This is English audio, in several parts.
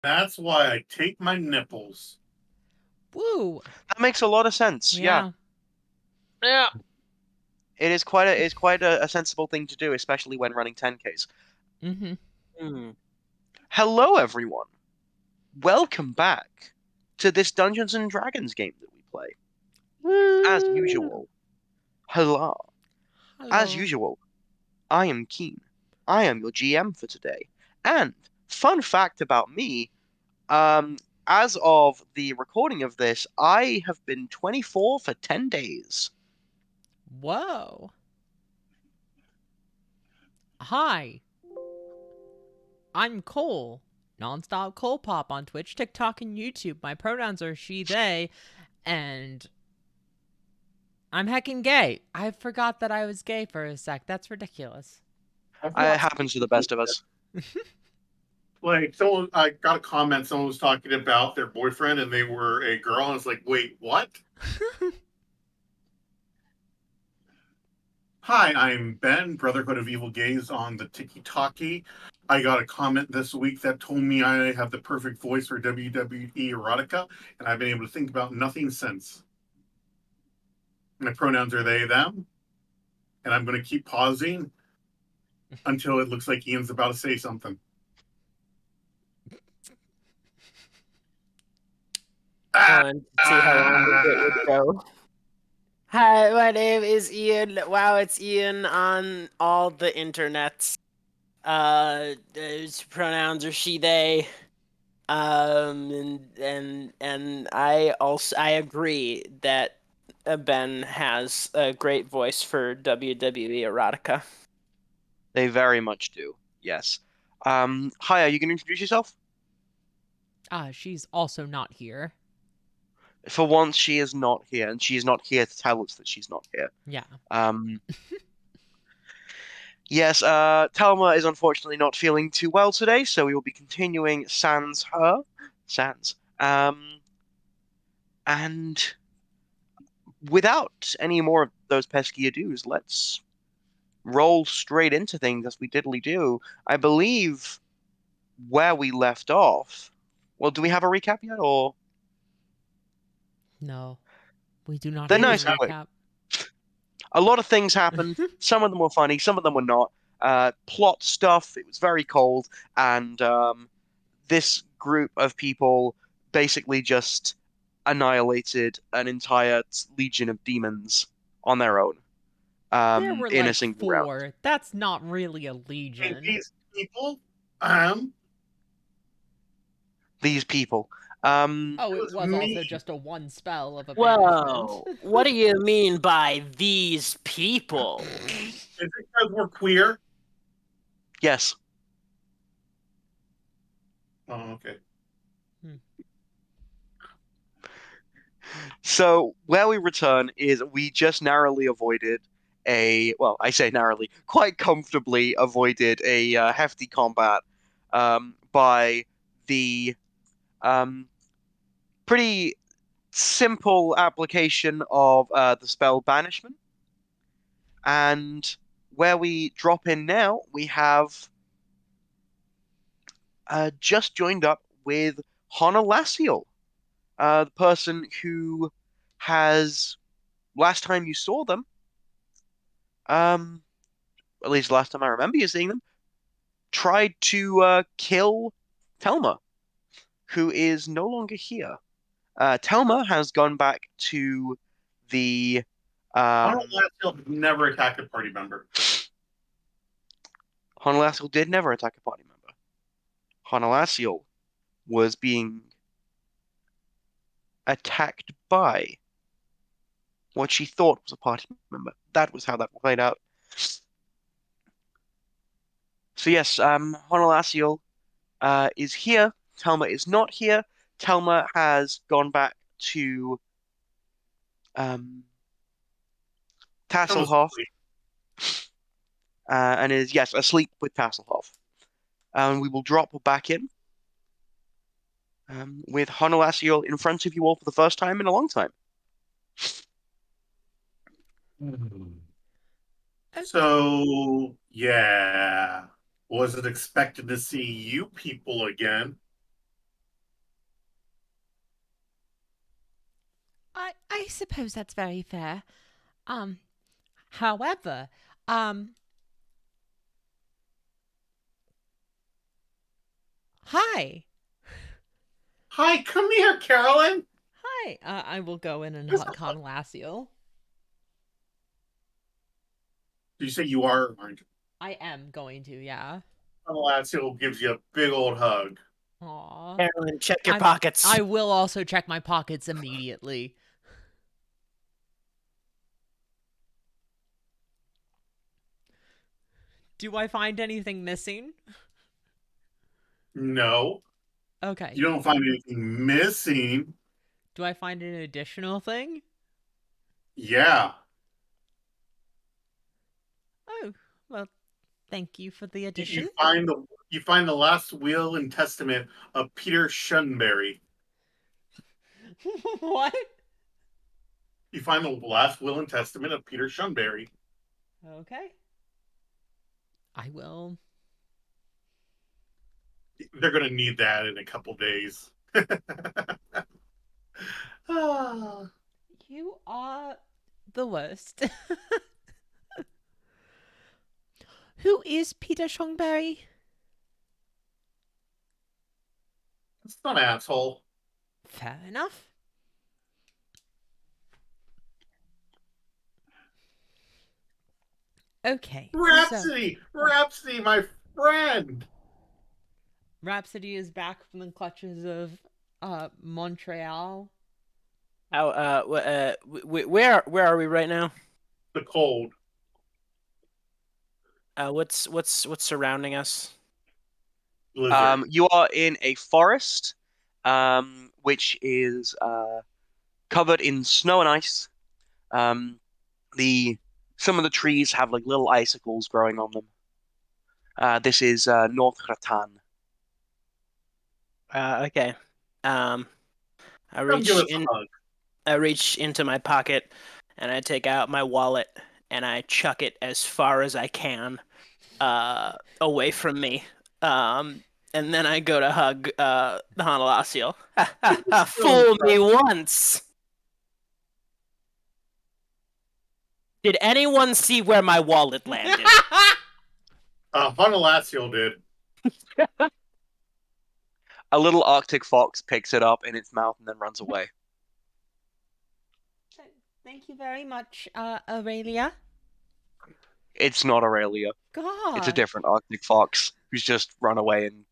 That's why I take my nipples. Woo! That makes a lot of sense. Yeah. Yeah. Yeah. It's quite a sensible thing to do, especially when running 10Ks. Mm-hmm. Hmm. Hello, everyone. Welcome back to this Dungeons and Dragons game that we play. As Woo! usual, hello. As Hello. usual, I am Keen. I am your GM for today. And fun fact about me, um, as of the recording of this, I have been 24 for 10 days. Whoa. Hi. I'm Cole. Nonstop Cole Pop on Twitch, TikTok, and YouTube. My pronouns are she, they, and I'm heckin' gay. I forgot that I was gay for a sec. That's ridiculous. It happens to the best of us. Like someone, I got a comment. Someone was talking about their boyfriend, and they were a girl. And I was like, "Wait, what?" Hi, I'm Ben, Brotherhood of Evil Gays on the Tiki Talkie. I got a comment this week that told me I have the perfect voice for WWE erotica, and I've been able to think about nothing since. My pronouns are they, them, and I'm going to keep pausing until it looks like Ian's about to say something. Ah, Fun to see how long it would go. Hi, my name is Ian. Wow, it's Ian on all the internets. His pronouns are she, they. And I agree that Ben has a great voice for WWE erotica. They very much do. Yes. Hi, are you going to introduce yourself? She's also not here. For once, she is not here, and she is not here to tell us that she's not here. Yeah. Um, yes, Talma is unfortunately not feeling too well today, so we will be continuing sans her. Sans. And without any more of those pesky ados, let's roll straight into things as we diddly do. I believe where we left off. Well, do we have a recap yet, or No. We do not they're have a nice and quick? recap. A lot of things happened. Some of them were funny, some of them were not. Plot stuff, it was very cold, and this group of people basically just annihilated an entire legion of demons on their own, There were in a like single round. 4. That's not really a and legion. these people, These people. Um, Oh, it it was was also me. just a one spell of a banishment. Whoa, what do you mean by these people? Is it because we're queer? yes. Oh, okay. Hmm. So where we return is we just narrowly avoided well, I say narrowly, quite comfortably avoided a hefty combat by the um, pretty simple application of the spell Banishment. And where we drop in now, we have just joined up with Honolacial, the person who has, last time you saw them, um, at least last time I remember you seeing them, tried to kill Telma, who is no longer here. Telma has gone back to the Arnold um, Lansfield never attacked a party member. Honolacial did never attack a party member. Honolacial was being attacked by what she thought was a party member. That was how that played out. So yes, Honolacial is here. Telma is not here. Telma has gone back to um, Thomas Tasselhoff, Lee. and is, yes, asleep with Tasselhoff. And we will drop back in with Honolacial in front of you all for the first time in a long time. Okay. So, yeah. Wasn't expected to see you people again. I suppose that's very fair. However, um, hi. Hi, come here, Carolyn. Hi. I will go in and Yes. hug Conalaciel. Did you say you are or aren't? I am going to, yeah. Alacio gives you a big old hug. Aw. Carolyn, check your I'm- pockets. I will also check my pockets immediately. Do I find anything missing? No, Okay. you don't find anything missing. Do I find an additional thing? Yeah. Oh, well, thank you for the You addition. you find the last will and testament of Peter Shunberry. What? You find the last will and testament of Peter Shunberry. Okay. I will. They're gonna need that in a couple days. Ah. You are the worst. Who is Peter Shongberry? It's not an asshole. Fair enough. Okay. So, Rhapsody, my friend. Rhapsody is back from the clutches of Montreal. Where are we right now? The cold. What's surrounding us? Blizzard. You are in a forest, which is covered in snow and ice. The Some of the trees have like little icicles growing on them. This is North Ratan. Okay. Um, I Come give reach us a in. hug. I reach into my pocket, and I take out my wallet, and I chuck it as far as I can, away from me. And then I go to hug the Hanalacio. Fool me once. Did anyone see where my wallet landed? Honolacio did. A little Arctic fox picks it up in its mouth and then runs away. Thank you very much, Aurelia. It's not Aurelia. God. It's a different Arctic fox who's just run away and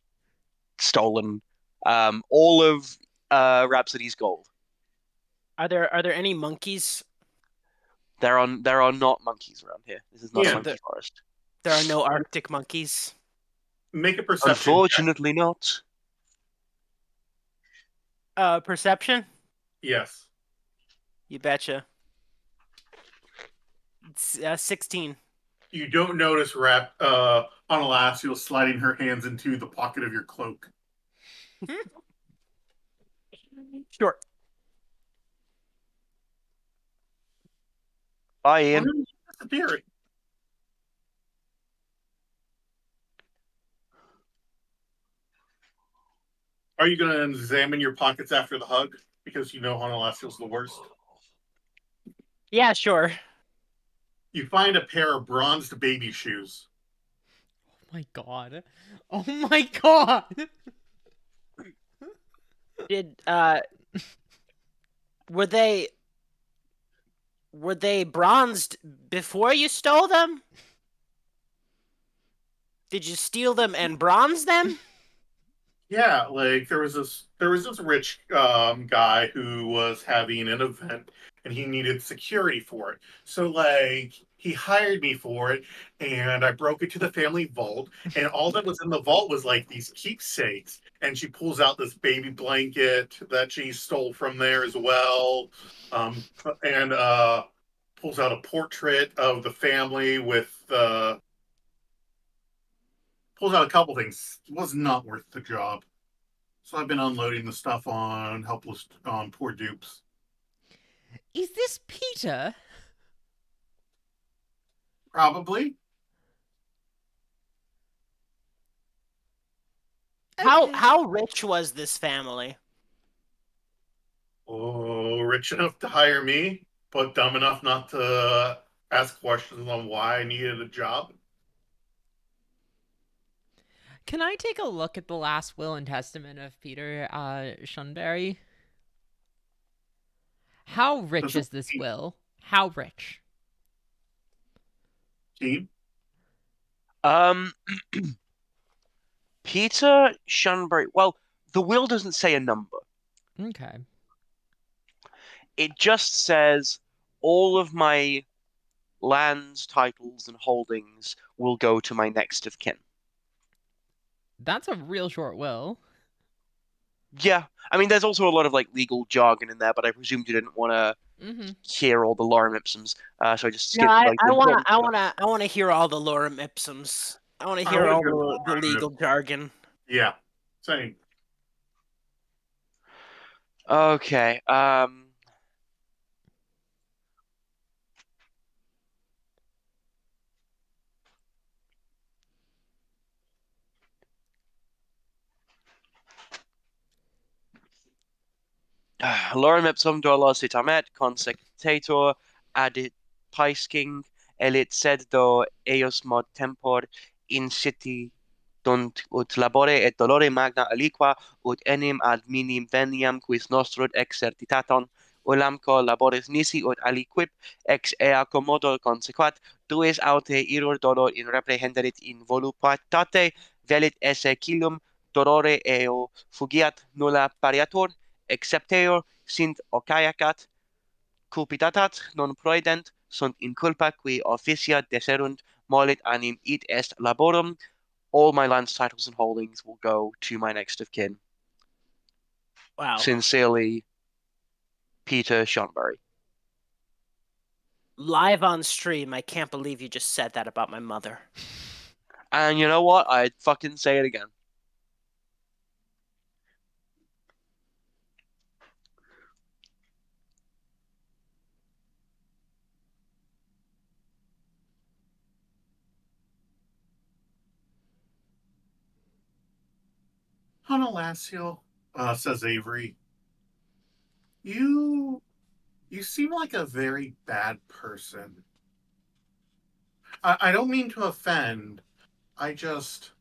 stolen all of Rhapsody's gold. Are there any monkeys? There are not monkeys around here. This is not Yeah, a monkey forest. There are no Arctic monkeys. Make a perception check. Unfortunately not. Perception? Yes. You betcha. It's 16. You don't notice Honolacio sliding her hands into the pocket of your cloak. Sure. Bye, Ian. Disappearing. Are you going to examine your pockets after the hug? Because you know Honolacio's the worst. Yeah, sure. You find a pair of bronzed baby shoes. Oh my god. Oh my god. Did were they bronzed before you stole them? Did you steal them and bronze them? Yeah, like there was this rich guy who was having an event and he needed security for it. So like he hired me for it and I broke into the family vault and all that was in the vault was like these keepsakes. And she pulls out this baby blanket that she stole from there as well. And pulls out a portrait of the family with pulls out a couple things. It was not worth the job. So I've been unloading the stuff on poor dupes. Is this Peter? Probably. Okay. How rich was this family? Oh, So rich enough to hire me, but dumb enough not to ask questions on why I needed a job. Can I take a look at the last will and testament of Peter Shunberry? How rich Does is this will? How rich? Team? Um, Peter Shunbury. Well, the will doesn't say a number. Okay. It just says all of my lands, titles, and holdings will go to my next of kin. That's a real short will. Yeah, I mean, there's also a lot of like legal jargon in there, but I presumed you didn't want to Mm-hmm. hear all the lorem ipsums, so I just No, skipped like the important stuff. I wanna hear all the lorem ipsums. I wanna I hear wanna all hear the the lorem legal jargon. Yeah. Same. Okay. Lorem ipsum dolor sit amet consectetur ad paesking elit sed do eos mod tempor inciti dunt ut labore et dolore magna aliqua ut enim ad minim veniam quis nostrud exercitaton ulamco labores nisi ut aliquip ex ea commodo consequat duis aute irur dolor in reprehenderit in voluptate velit esse cilum dolore eo fugiat nulla pariatur excepteor sint ocayacat culpitatat non proedent sunt in culpa qui officia deserunt molit anim id est laborum. All my lands, titles, and holdings will go to my next of kin. Wow. Sincerely, Peter Shonbury. Live on stream, I can't believe you just said that about my mother. And you know what? I'd fucking say it again. Honolasio, says Avery, you you seem like a very bad person. I don't mean to offend. I just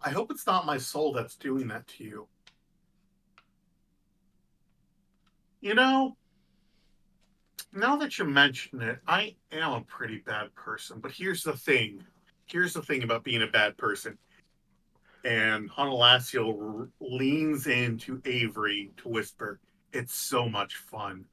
I hope it's not my soul that's doing that to you. You know, now that you mention it, I am a pretty bad person. But here's the thing. Here's the thing about being a bad person. And Honolasio leans into Avery to whisper, "It's so much fun."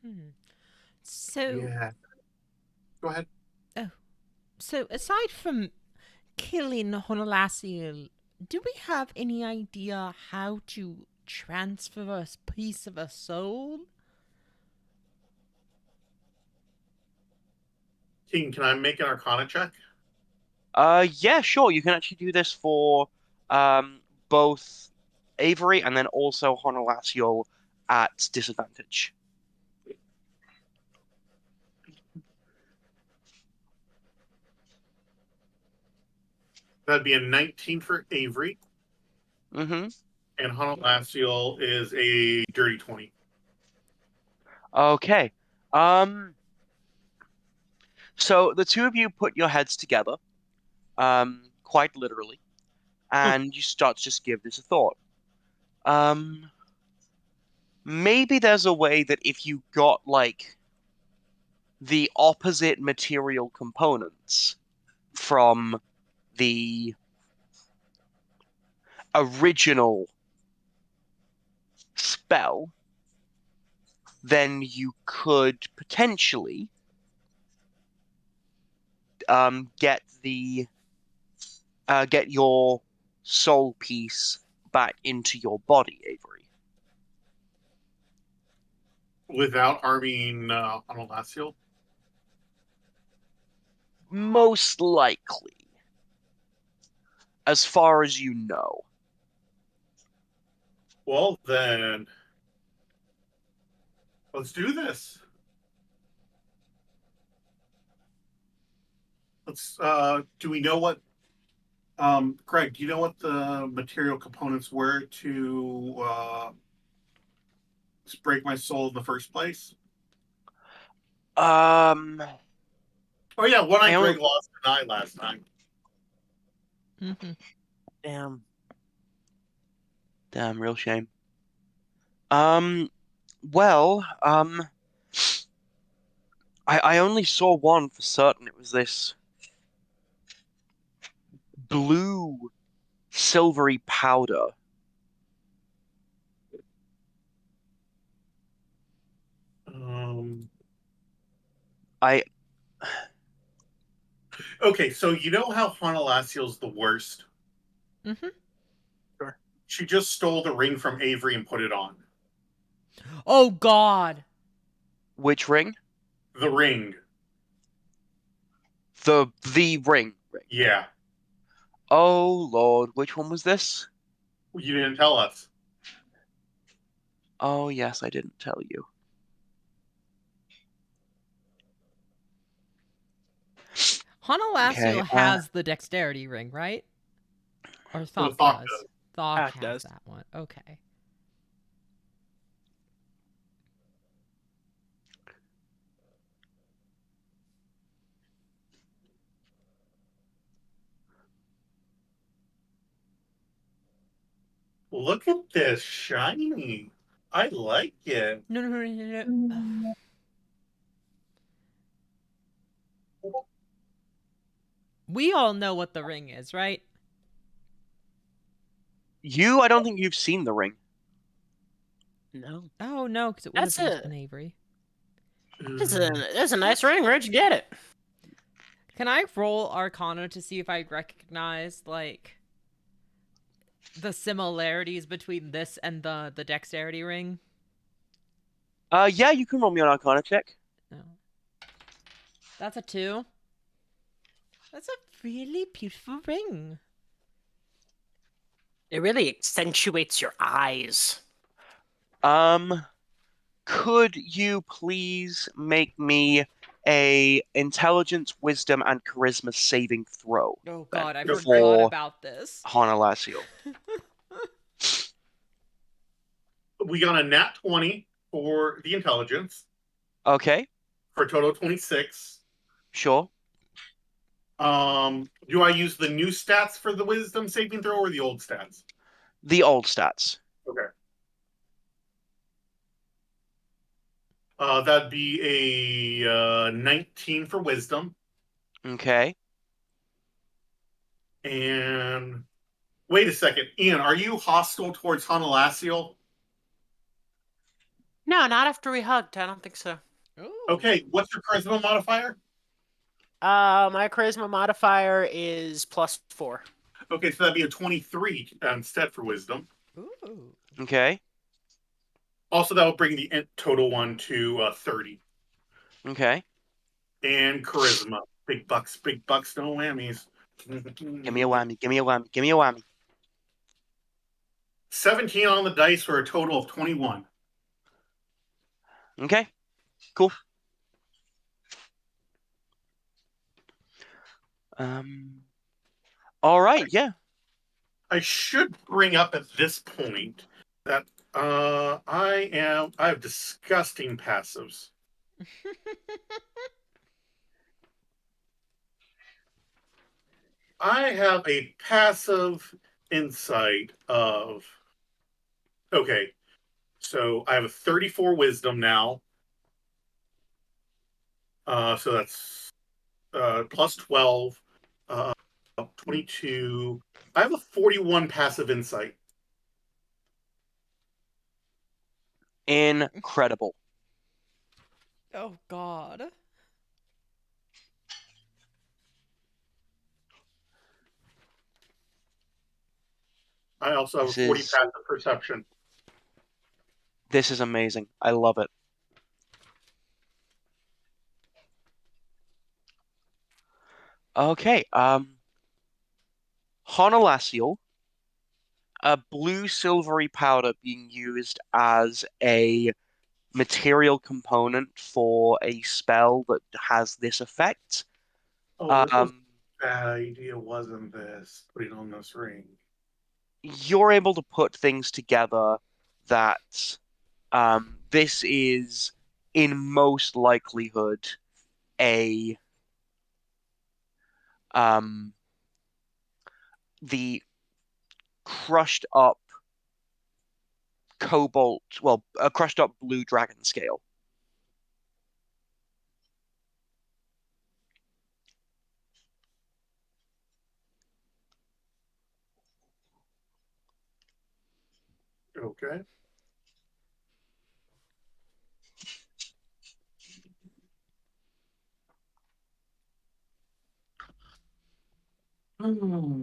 Hmm. So, Yeah. Go ahead. oh, so aside from killing Honolasiel, do we have any idea how to transfer a piece of a soul? King, can I make an Arcana check? Yeah, sure. You can actually do this for both Avery and then also Honolasio at disadvantage. That'd be a 19 for Avery, Mm-hmm. and Honolasio is a dirty 20. Okay. So the two of you put your heads together, quite literally, and you start to just give this a thought. Um, Maybe there's a way that if you got like the opposite material components from the original spell, then you could potentially get the get your soul piece back into your body, Avery. Without harming Honolasio. Most likely, as far as you know. Well, then, let's do this. let's. Do we know what? Greg, do you know what the material components were to break my soul in the first place? Um, Oh yeah, one I eye only Greg lost an eye last time. Mhm. Damn. damn, real shame. Um, well, I only saw one for certain. It was this blue silvery powder. Um, I okay, so you know how Hanalaciel's the worst? Mhm. Sure. She just stole the ring from Avery and put it on. Oh God. which ring? The ring. The ring. Ring. Yeah. Oh Lord, which one was this? You didn't tell us. Oh yes, I didn't tell you. Okay, Hanalacio has the dexterity ring, right? Or No, Thok Thok does. does. Thok Thok has does. that one. Okay. Look at this shiny. I like it. No, no, no, no, no. We all know what the ring is, right? I don't think you've seen the ring. No. Oh no, because it would have That's just been Avery. that's a nice ring. Where'd you get it? Can I roll Arcana to see if I recognize like the similarities between this and the dexterity ring? Yeah, you can roll me an Arcana check. No. That's a 2. That's a really beautiful ring. It really accentuates your eyes. Um, could you please make me a intelligence, wisdom, and charisma saving throw Oh then God, I forgot for about this. Hanalacio? We got a nat 20 for the intelligence Okay, for a total of 26. sure. Do I use the new stats for the wisdom saving throw or the old stats? The old stats. Okay. That'd be a 19 for wisdom. Okay. And wait a second, Ian, are you hostile towards Hanalaciel? No, not after we hugged. I don't think so. Ooh. Okay, what's your charisma modifier? My charisma modifier is +4. Okay, so that'd be a 23 instead for wisdom. Ooh. Okay. Also, that will bring the total one to 30. Okay. And charisma. Big bucks, no whammies. Give me a whammy. Give me a whammy. Give me a whammy. 17 on the dice for a total of 21. Okay. Cool. Um. All right. Yeah. I should bring up at this point that I have disgusting passives. I have a passive insight of okay, so I have a 34 wisdom now. So that's plus 12, uh, 22. I have a 41 passive insight. Incredible. Oh God. I also have a 40 passive perception. This is amazing. I love it. Okay. Honolacial, a blue silvery powder being used as a material component for a spell that has this effect. Oh, this was bad idea wasn't this? Putting on this ring. You're able to put things together that this is, in most likelihood, a um, the crushed up a crushed up blue dragon scale. Okay. Hmm.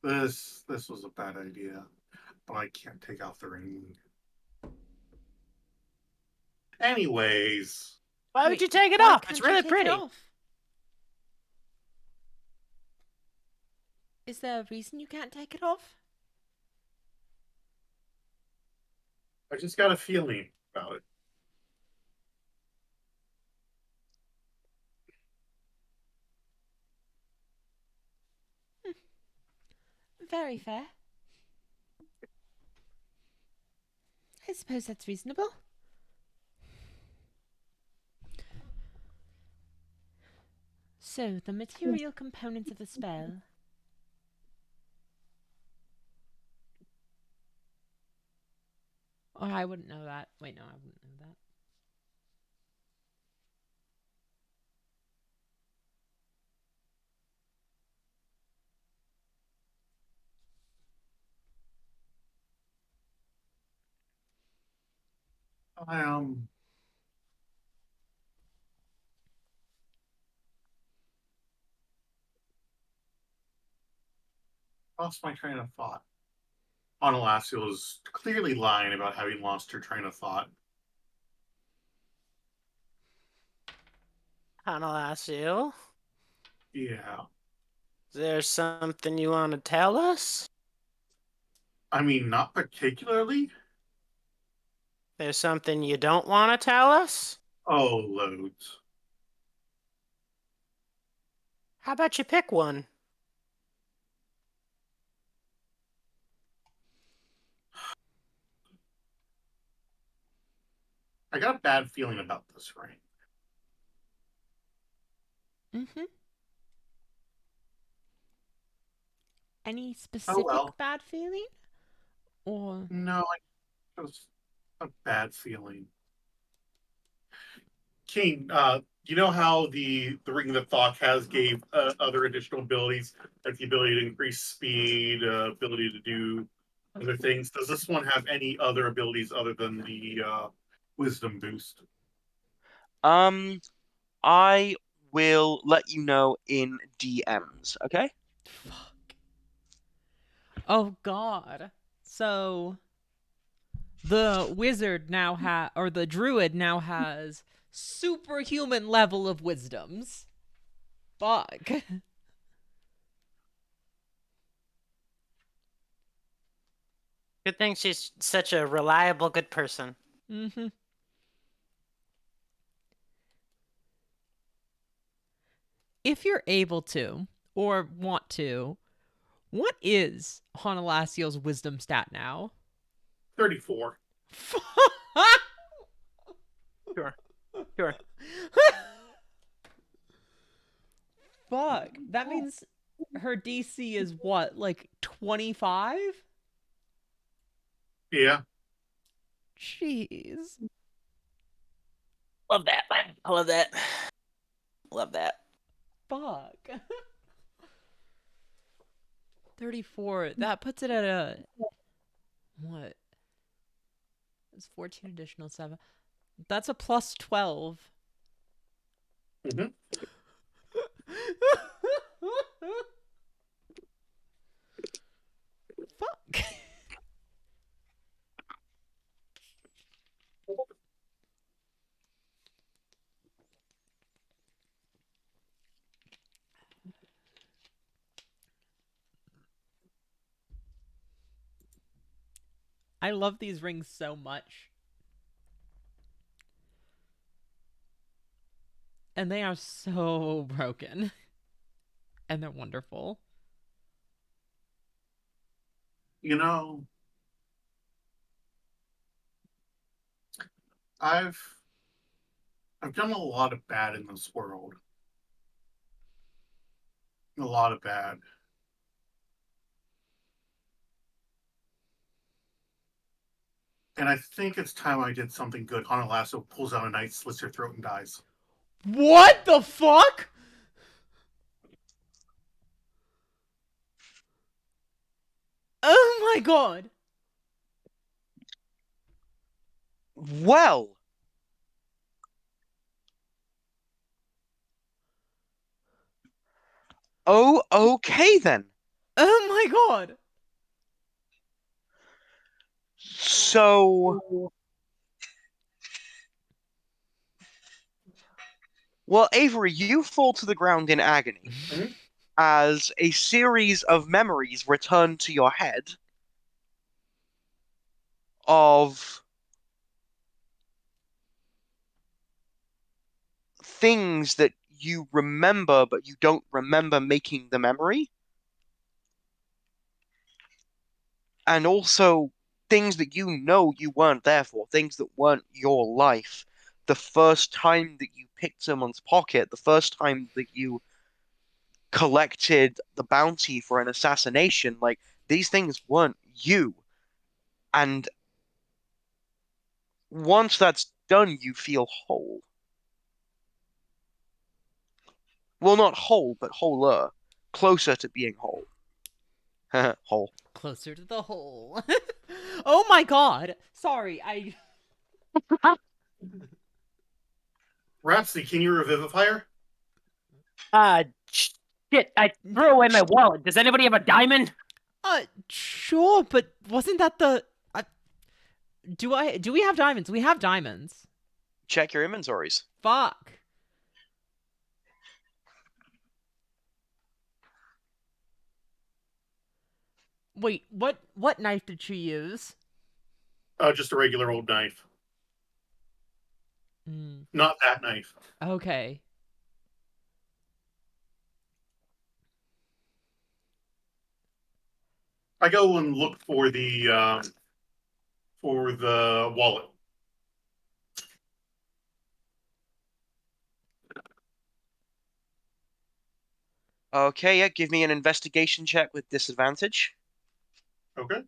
This was a bad idea, but I can't take out the ring. Anyways, Why would Wait, you take it why off? It's can't you really take it pretty. off? Is there a reason you can't take it off? I just got a feeling about it. Very fair. I suppose that's reasonable. So, the material components of the spell. Or I wouldn't know that. Wait, no, I wouldn't know that. I lost my train of thought. Analasia was clearly lying about having lost her train of thought. I'll ask you. Yeah. Is there something you want to tell us? I mean, not particularly. There's something you don't want to tell us? Oh, loads. How about you pick one? I got a bad feeling about this ring. Mm-hmm. Any Oh specific well. bad feeling? Or No, just a bad feeling. King, you know how the ring that Thok has gave other additional abilities, like the ability to increase speed, ability to do other things. Does this one have any other abilities other than the wisdom boost? Um, I will let you know in DMs, okay? fuck. Oh god. So the wizard now or the druid now has superhuman level of wisdoms. Fuck. Good thing she's such a reliable, good person. Mm-hmm. If you're able to, or want to, what is Honolasio's wisdom stat now? 34. Sure. Sure. Fuck. That means her DC is what, like 25? Yeah. Jeez. Love that. I love that. Love that. Fuck. 34. That puts it at a. What? It's 14 additional 7. That's a plus 12. Mm-hmm. Fuck. I love these rings so much. And they are so broken. And they're wonderful. You know, I've done a lot of bad in this world. A lot of bad. And I think it's time I did something good. Hana Lasso pulls out a knife, slits her throat, and dies. What the fuck? Oh my god. Well, oh, okay then. Oh my god. So, well, Avery, you fall to the ground in agony Mhm. as a series of memories return to your head of things that you remember, but you don't remember making the memory. And also things that you know you weren't there for, things that weren't your life. The first time that you picked someone's pocket, the first time that you collected the bounty for an assassination, like these things weren't you. And once that's done, you feel whole. Well, not whole, but wholer. Closer to being whole. Whole. Closer to the hole. Oh my god. Sorry, I. Rhapsody, can you revivify her? Shit, I threw away my wallet. Does anybody have a diamond? Sure, but wasn't that the. Do we have diamonds? We have diamonds. Check your inventories. Fuck. Wait, what knife did she use? Just a regular old knife. Mm, Not that knife. okay. I go and look for the wallet. Okay, yeah, give me an investigation check with disadvantage. Okay. I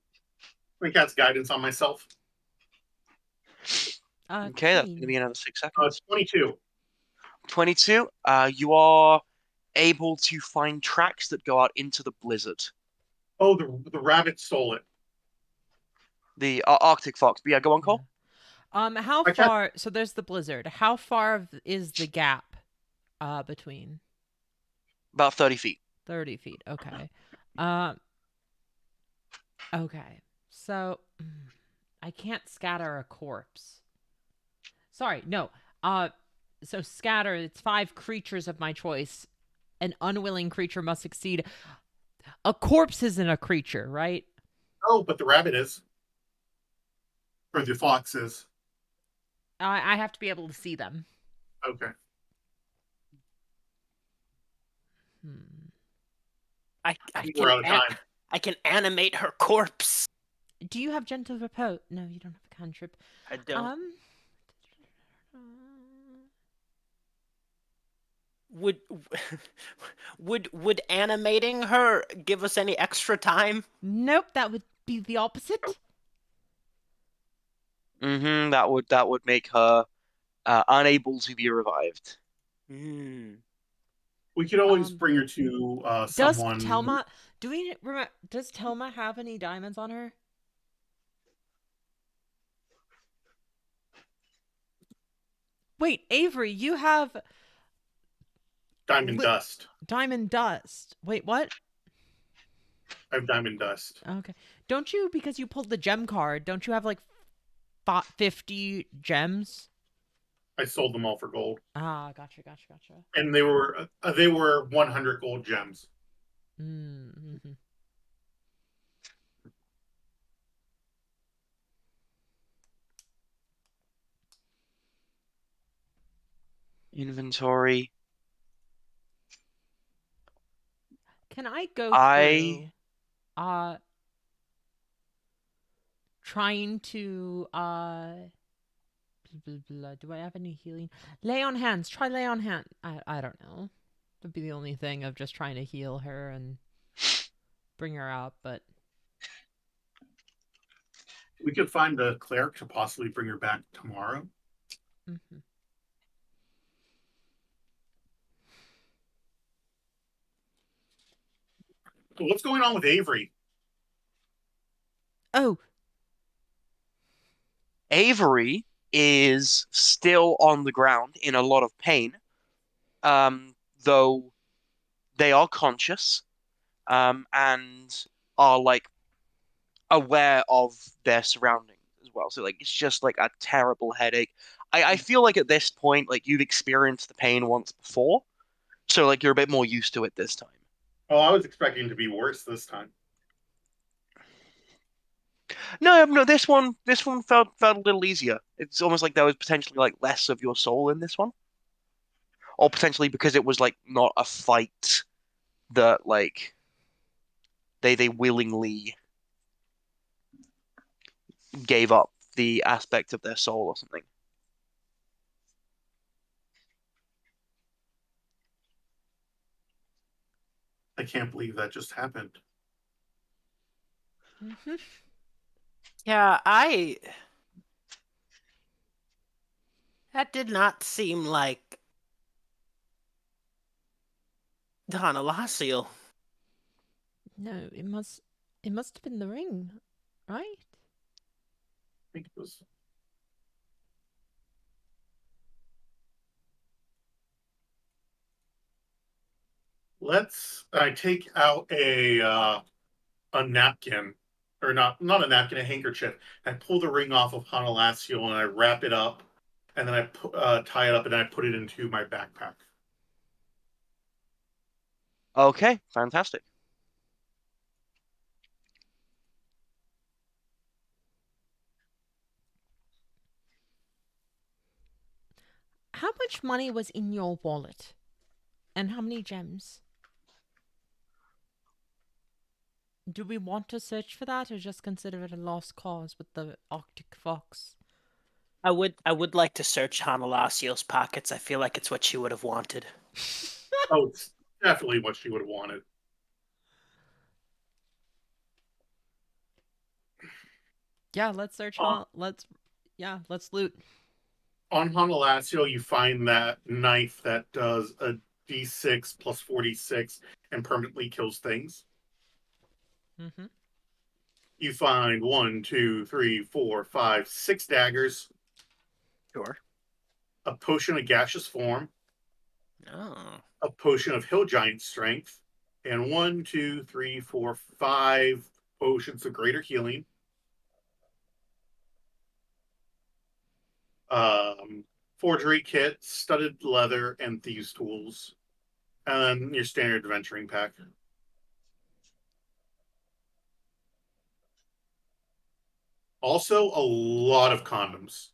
think that's guidance on myself. Okay, that's going to be Queen. another 6 seconds. 22. 22, you are able to find tracks that go out into the blizzard. Oh, the rabbit stole it. The Arctic fox. But yeah, go on, Cole. How I can't- far? So there's the blizzard. How far is the gap, between? About 30 feet. 30 feet. Okay. Um. Okay. So, I can't scatter a corpse. Sorry, no. So scatter. It's 5 creatures of my choice. An unwilling creature must succeed. A corpse isn't a creature, right? Oh, but the rabbit is. Or the fox is. I have to be able to see them. Okay. Hmm. I We're out of can time. I can animate her corpse. Do you have gentle repose? No, you don't have a cantrip. I don't. Would would animating her give us any extra time? Nope, that would be the opposite. Mm-hmm. That would make her unable to be revived. Hmm. We could always Um, bring her to Does someone. Telma? Do we remember? Does Telma have any diamonds on her? Wait, Avery, you have Diamond Li- dust. diamond dust. Wait, what? I have diamond dust. Okay. Don't you, because you pulled the gem card, don't you have like 50 gems? I sold them all for gold, Ah, gotcha. and they were 100 gold gems. Mm-hmm. Inventory. Can I go I- through trying to do I have any healing? Lay on hands. Try lay on hand. I don't know. That'd be the only thing of just trying to heal her and bring her out, but We could find a cleric to possibly bring her back tomorrow. mhm. So what's going on with Avery? Oh, Avery is still on the ground in a lot of pain, though they are conscious, and are like aware of their surroundings as well. So like it's just like a terrible headache. I feel like at this point, like you've experienced the pain once before, so like you're a bit more used to it this time. Oh, I was expecting to be worse this time. No, this one felt a little easier. It's almost like there was potentially like less of your soul in this one, or potentially because it was like not a fight that like they willingly gave up the aspect of their soul or something. I can't believe that just happened. mhm. Yeah, that did not seem like Donna Lassio. No, it must have been the ring, right? I think it was. I take out a napkin, or not a napkin, a handkerchief. I pull the ring off of Hanalacio and I wrap it up, and then tie it up and I put it into my backpack. Okay, fantastic. How much money was in your wallet? And how many gems? Do we want to search for that or just consider it a lost cause with the Arctic Fox? I would like to search Hanalacio's pockets. I feel like it's what she would have wanted. Oh, it's definitely what she would have wanted. Yeah, let's search. Let's loot. On Hanalacio, you find that knife that does a d6 plus 46 and permanently kills things. Mm-hmm. You find 1, 2, 3, 4, 5, 6 daggers, Sure. a potion of gaseous form, Oh. a potion of hill giant strength, and 1, 2, 3, 4, 5 potions of greater healing. Forgery kit, studded leather, and thieves' tools. And then your standard adventuring pack. Also, a lot of condoms.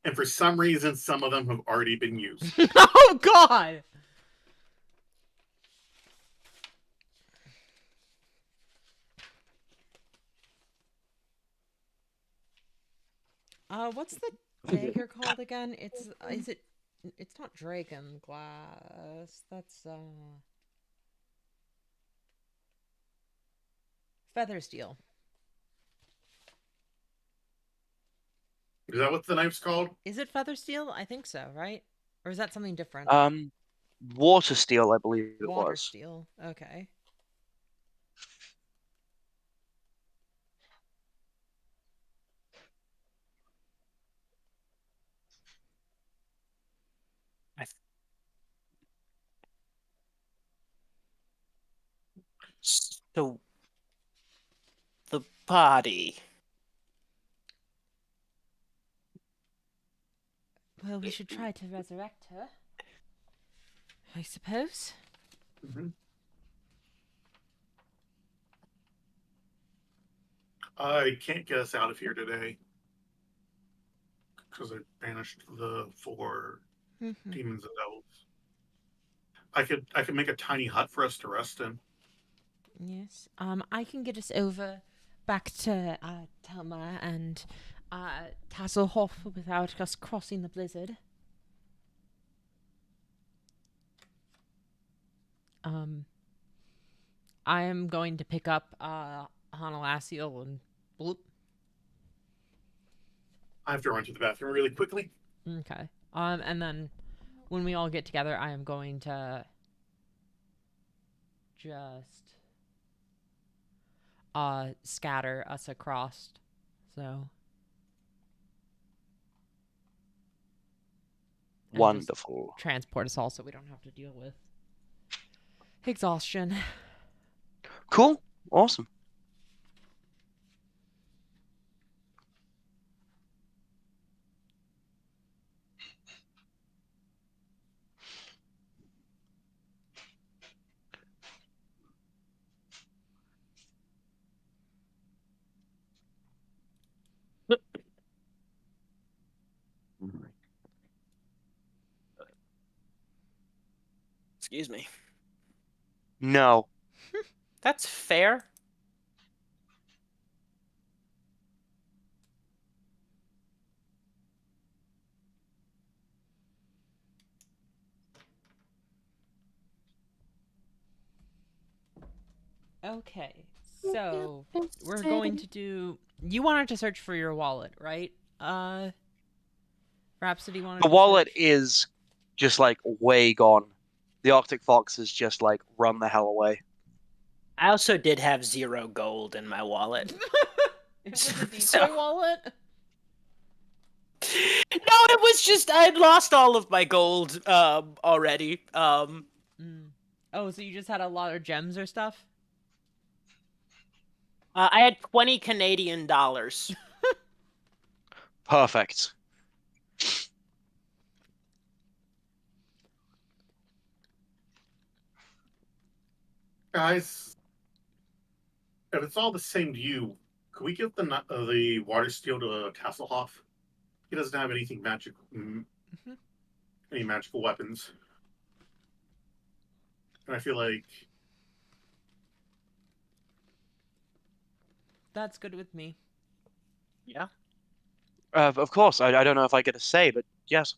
And for some reason, some of them have already been used. Oh God! What's the dagger called again? It's not Dragon Glass. That's Feather Steel. Is that what the knife's called? Is it Feather Steel? I think so, right? Or is that something different? Water steel, I believe it Water was. Steel. Okay. So the body. Well, we should try to resurrect her. I suppose. Mm-hmm. I can't get us out of here today because I banished the 4 Mhm. demons of elves. I could make a tiny hut for us to rest in. Yes. I can get us over back to Telma and Tasselhoff without us crossing the blizzard. I am going to pick up Hanalasiel and bloop. I have to run to the bathroom really quickly. Okay. And then when we all get together, I am going to just scatter us across. So and just Wonderful. transport us all so we don't have to deal with exhaustion. Cool. Awesome. Excuse me. No. That's fair. Okay. So we're going to do. You wanted to search for your wallet, right? Rhapsody wanted. The to wallet search. is just like way gone. The Arctic Fox has just like run the hell away. I also did have 0 gold in my wallet. It was a decoy So- wallet. No, it was just I'd lost all of my gold already. Oh, so you just had a lot of gems or stuff? I had 20 Canadian dollars. Perfect. Guys, if it's all the same to you, could we give the water steel to Tasselhoff? He doesn't have anything magical, any magical weapons, and I feel like That's good with me. Yeah. Of course, I don't know if I get a say, but yes.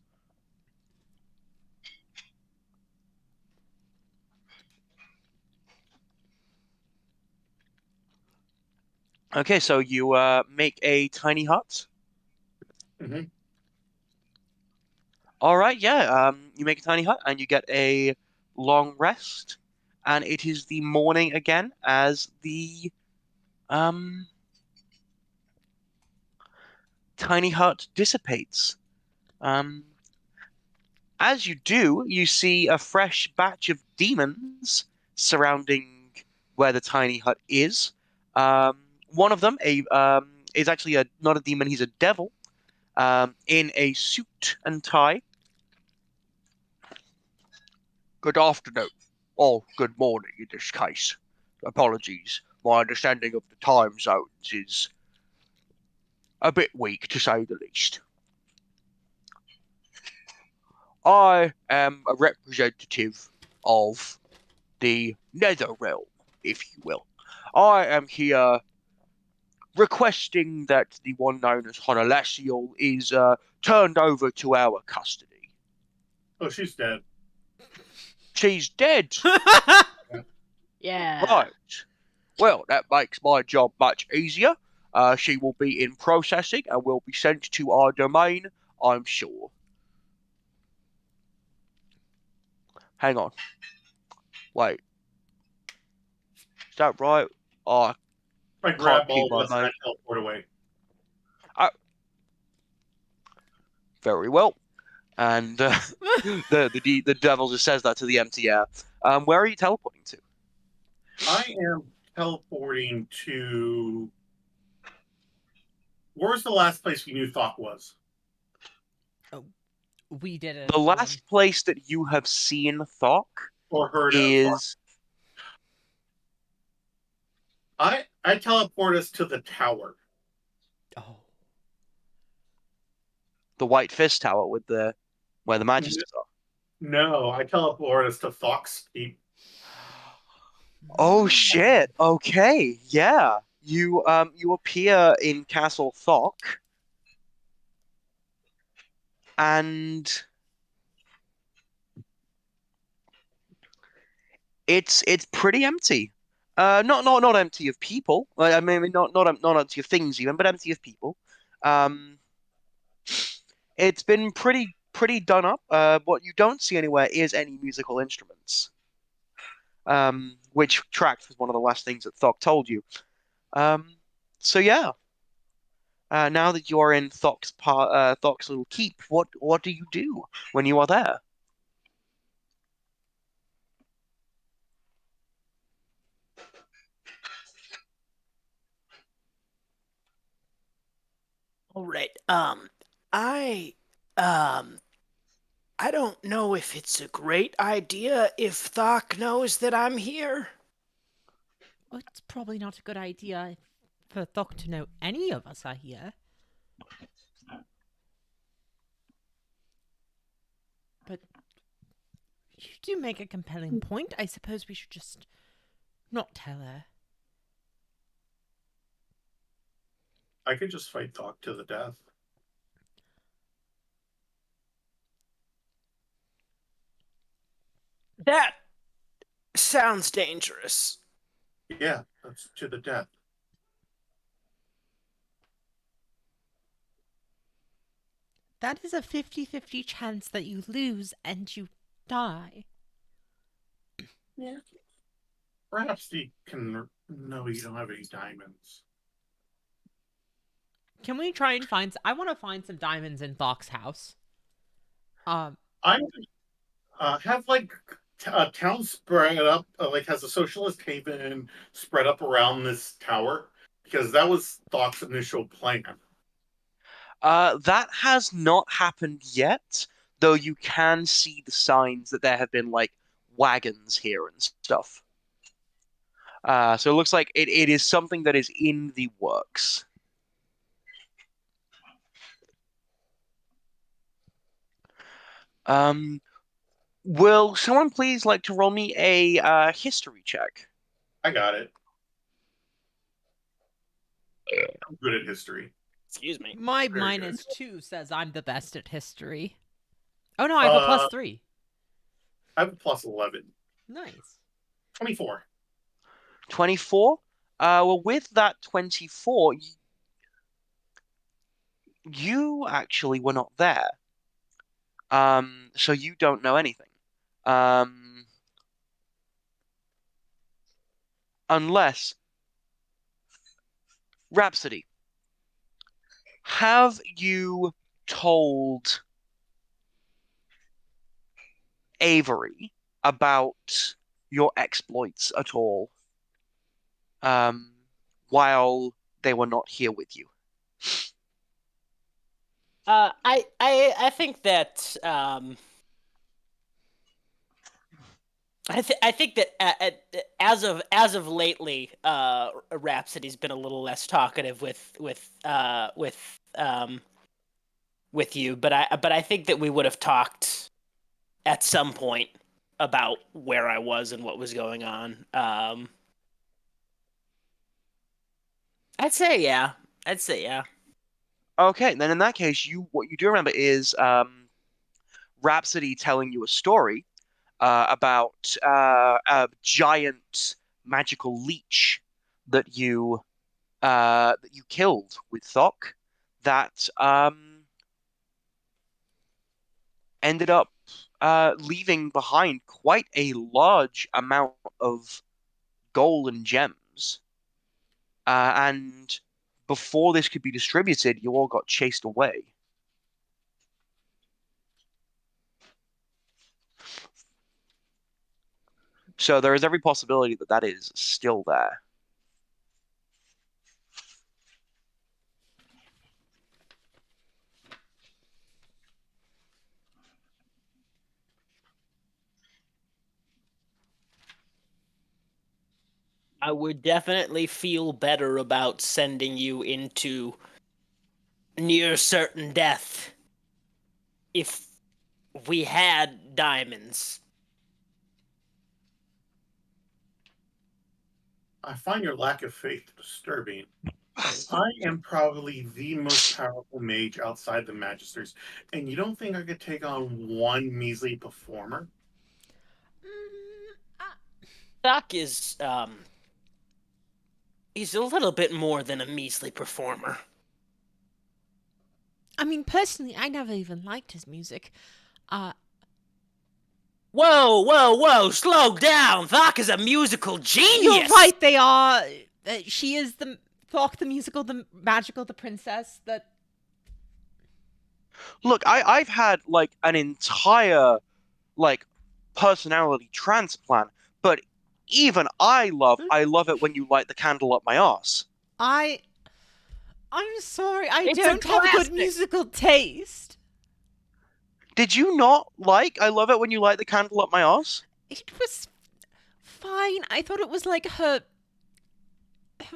Okay, so you make a tiny hut. Mhm. All right, yeah. You make a tiny hut and you get a long rest, and it is the morning again as the tiny hut dissipates. As you do, you see a fresh batch of demons surrounding where the tiny hut is. One of them is actually not a demon; he's a devil, in a suit and tie. Good afternoon, or good morning in this case. Apologies, my understanding of the time zones is a bit weak, to say the least. I am a representative of the Nether Realm, if you will. I am here requesting that the one known as Honolasial is turned over to our custody. oh, she's dead. She's dead. Yeah. Right. Well, that makes my job much easier. She will be in processing and will be sent to our domain, I'm sure. Hang on. Wait. Is that right? Oh, I grab all keep of my us and I mind. teleport away. Very well. And the devil just says that to the empty air. Where are you teleporting to? I am teleporting to. Where's the last place we knew Thought was? We did it. The last place that you have seen Thok Or heard of? is I teleport us to the tower. Oh. the White Fist Tower with where the Magisters are. No, I teleport us to Fox Keep. Oh shit. Okay. Yeah. You appear in Castle Thok, and it's pretty empty. Not empty of people. I mean, not empty of things even, but empty of people. Um, it's been pretty done up. What you don't see anywhere is any musical instruments. Which tracks was one of the last things that Thok told you. Um, so yeah. Now that you are in Thok's little keep, what do you do when you are there? All right. I um I don't know if it's a great idea if Thok knows that I'm here. Well, it's probably not a good idea for Thok to know any of us are here. But you do make a compelling point. I suppose we should just not tell her. I could just fight Talk to the death. That sounds dangerous. Yeah, that's to the death. That is a 50-50 chance that you lose and you die. Yeah. Perhaps he can. No, you don't have any diamonds. Can we try and find... I want to find some diamonds in Thok's house. I have like a town spread up, like has a socialist haven spread up around this tower because that was Thought's initial plan. That has not happened yet, though you can see the signs that there have been like wagons here and stuff. So it looks like it is something that is in the works. Um, will someone please like to roll me a history check? I got it. I'm good at history. Excuse me. My Very -2 says I'm the best at history. Oh no, I have a +3. I have a plus 11. Nice. 24. 24? Well, with that 24, you actually were not there. So you don't know anything. Unless Rhapsody, have you told Avery about your exploits at all, um, while they were not here with you? I think that I think that as of lately, Rhapsody's been a little less talkative with you, but I think that we would have talked at some point about where I was and what was going on. I'd say yeah. I'd say yeah. Okay, then in that case, what you do remember is Rhapsody telling you a story about a giant magical leech that you killed with Thok that ended up leaving behind quite a large amount of gold and gems. And before this could be distributed, you all got chased away. So there is every possibility that that is still there. I would definitely feel better about sending you into near certain death if we had diamonds. I find your lack of faith disturbing. I am probably the most powerful mage outside the Magisters, and you don't think I could take on one measly performer? Doc is, he's a little bit more than a measly performer. I mean, personally, I never even liked his music. Whoa, whoa, whoa, slow down! Thok is a musical genius! You're right, they are. She is the Thok, the musical, the magical, the princess. That Look, I've had like an entire like personality transplant, but even I love it when you light the candle up my ass. I'm sorry, I It's a don't have good classic. musical taste. Did you not like I love it when you light the candle up my ass? It was fine. I thought it was like her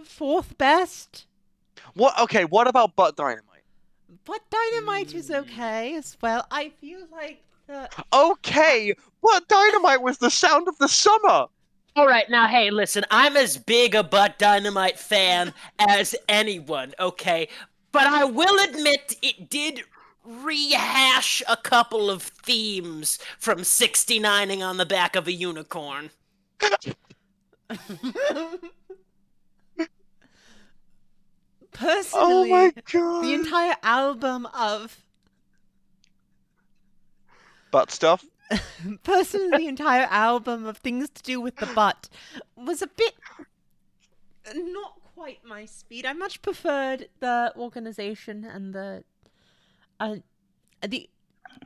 fourth best. What? Okay, what about Butt Dynamite? But Dynamite is okay as well. I feel like the Okay, Butt Dynamite was the sound of the summer. All right, now, hey, listen, I'm as big a Butt Dynamite fan as anyone, okay? But I will admit it did rehash a couple of themes from 69ing on the back of a unicorn. personally, Oh my god. the entire album of Butt stuff. personally, the entire album of things to do with the butt was a bit not quite my speed. I much preferred the organization and the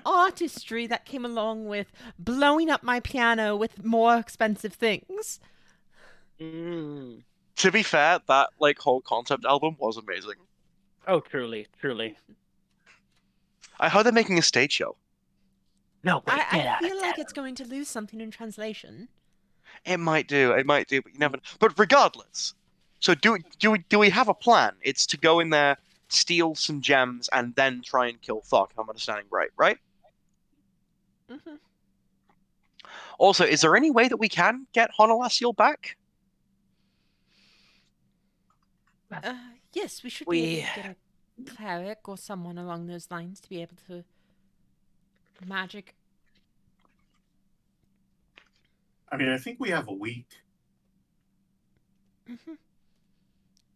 artistry that came along with blowing up my piano with more expensive things. Mm. To be fair, that like whole concept album was amazing. Oh, truly, truly. I heard they're making a stage show. No, wait, get I out feel of like town. it's going to lose something in translation. It might do, but you never know. But regardless, so do we have a plan? It's to go in there, steal some gems, and then try and kill Thok, if I'm understanding right? Hmm. Also, is there any way that we can get Honolasiel back? Yes, we should be We- able to get a cleric or someone along those lines to be able to magic. I mean, I think we have a week.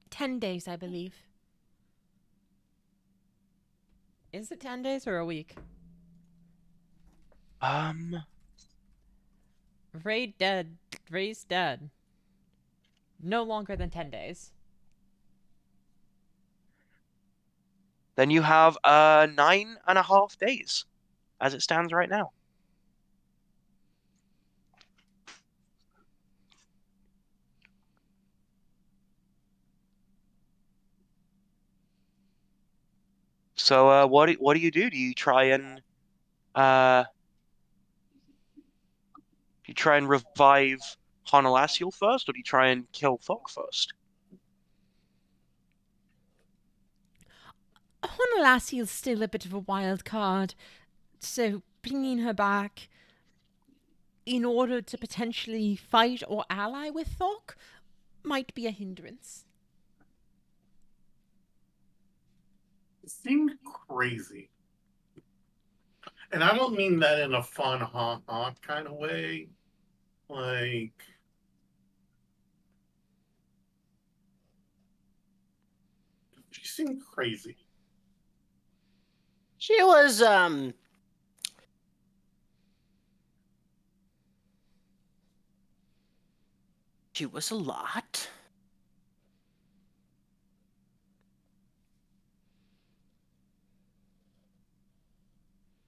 10 days, I believe. Is it 10 days or a week? Ray dead. Ray's dead. No longer than 10 days. Then you have 9.5 days, as it stands right now. So what do you do? Do you try and uh revive Honolasiel first, or do you try and kill Thok first? Honolasiel's still a bit of a wild card, so bringing her back in order to potentially fight or ally with Thok might be a hindrance. It seemed crazy. And I don't mean that in a fun, ha kind of way. Like, she seemed crazy. She was, she was a lot.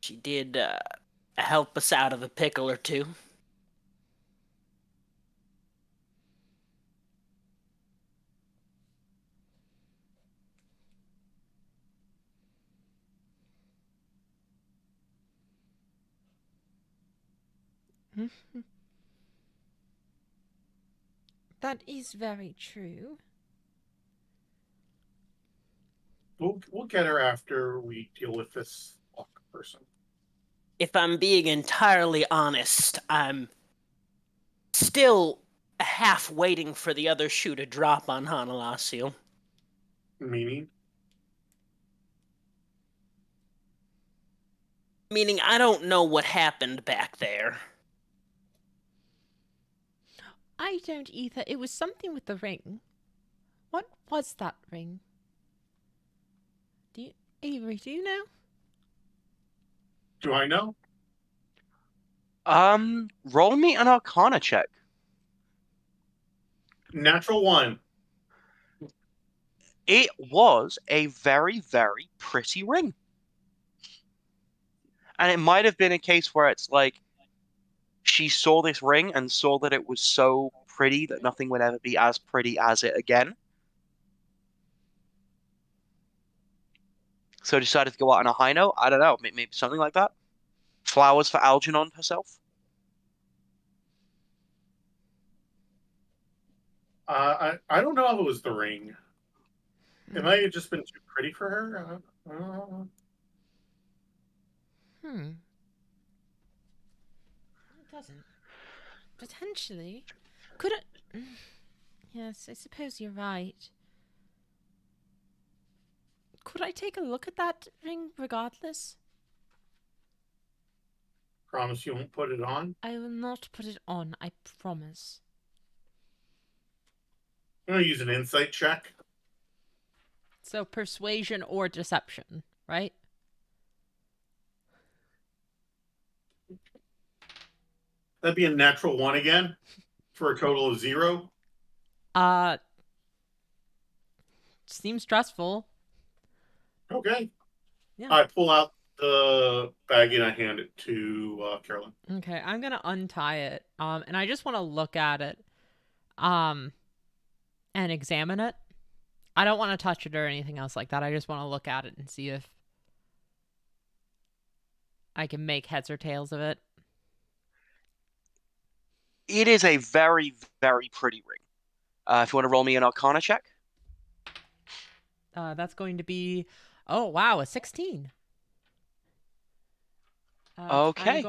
She did, help us out of a pickle or two. That is very true. We'll get her after we deal with this Hawk person. if I'm being entirely honest, I'm still half waiting for the other shoe to drop on Hanalasu. Meaning? Meaning, I don't know what happened back there. I don't either. It was something with the ring. What was that ring? Avery, do you know? Do I know? Roll me an Arcana check. Natural 1. It was a very, very pretty ring. And it might have been a case where it's like she saw this ring and saw that it was so pretty that nothing would ever be as pretty as it again. So decided to go out on a high note. I don't know, maybe something like that. Flowers for Algernon herself. I don't know if it was the ring. It might have just been too pretty for her. It doesn't. Potentially. Could it? Yes, I suppose you're right. Could I take a look at that ring regardless? Promise you won't put it on. I will not put it on, I promise. I'm going to use an insight check. So persuasion or deception, right? That'd be a natural 1 again for a total of 0. Seems stressful. Okay. Yeah. I pull out the bag and I hand it to Carolyn. Okay, I'm gonna untie it. And I just want to look at it. And examine it. I don't want to touch it or anything else like that. I just want to look at it and see if I can make heads or tails of it. It is a very, very pretty ring. If you want to roll me an Arcana check. That's going to be, oh wow, a 16. Okay.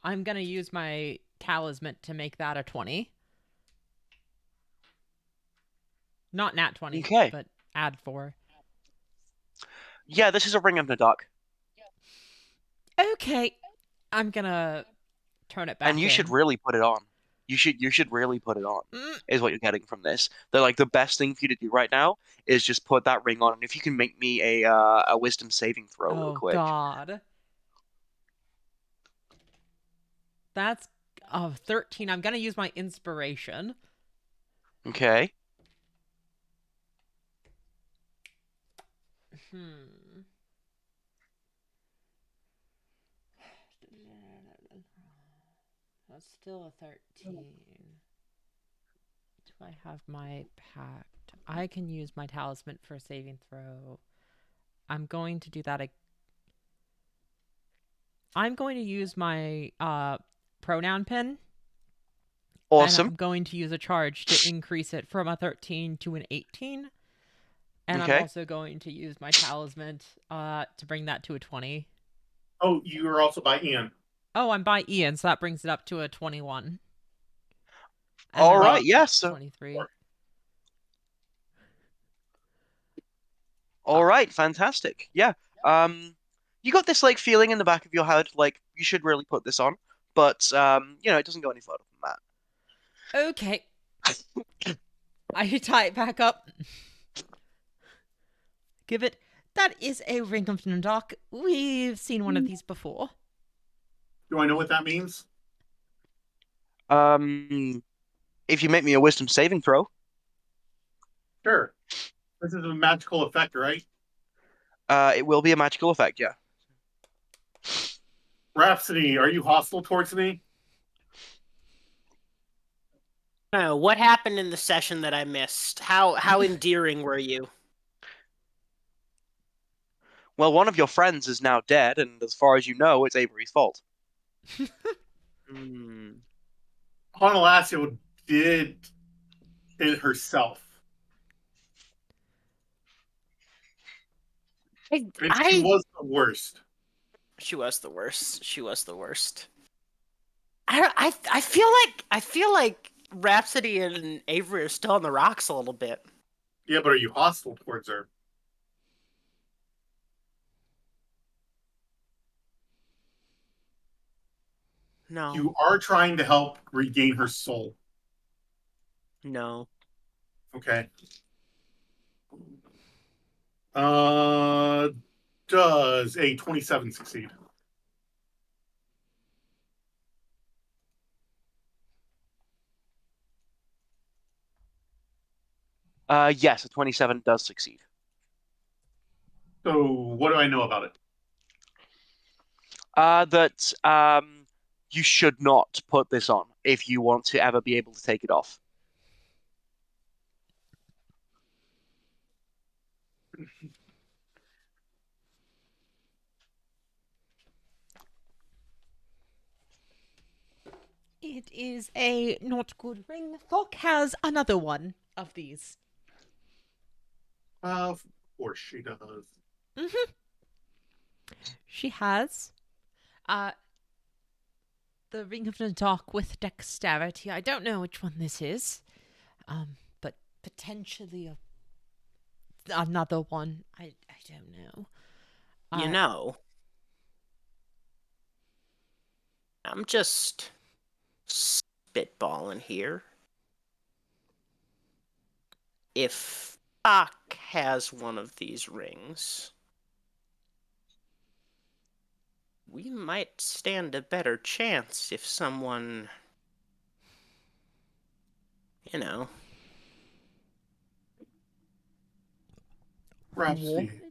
I'm gonna use my talisman to make that a 20. Not nat 20, Okay. but add 4. Yeah, this is a ring of Nadak. Okay, I'm gonna turn it back. And you should really put it on. You should really put it on. Mm. Is what you're getting from this. They're like the best thing for you to do right now is just put that ring on. And if you can make me a wisdom saving throw real quick. Oh God. That's 13. I'm gonna use my inspiration. Okay. That's still a 13. Do I have my pact? I can use my talisman for a saving throw. I'm going to do that. I'm going to use my pronoun pin. Awesome. And I'm going to use a charge to increase it from a 13 to an 18. And Okay. I'm also going to use my talisman to bring that to a 20. Oh, you are also by Ian. Oh, I'm by Ian, so that brings it up to a 21. All right, yes. 23. All right, fantastic. Yeah. You got this like feeling in the back of your head like you should really put this on, but it doesn't go any further than that. Okay. I tie it back up. Give it. That is a ring of Nadak. We've seen one of these before. Do I know what that means? If you make me a wisdom saving throw. Sure. This is a magical effect, right? It will be a magical effect, yeah. Rhapsody, are you hostile towards me? No, what happened in the session that I missed? How endearing were you? Well, one of your friends is now dead, and as far as you know, it's Avery's fault. Hanalasu did it herself. She was the worst. She was the worst. She was the worst. I feel like Rhapsody and Avery are still on the rocks a little bit. Yeah, but are you hostile towards her? No. You are trying to help regain her soul. No. Okay. Does a 27 succeed? Yes, a 27 does succeed. So what do I know about it? That you should not put this on if you want to ever be able to take it off. It is a not good ring. Thok has another one of these. Of course she does. Mm-hmm. She has the Ring of the Dark with Dexterity. I don't know which one this is, but potentially another one. I don't know. You know, I'm just spitballing here. If Doc has one of these rings, we might stand a better chance if someone, you know. Rhapsody,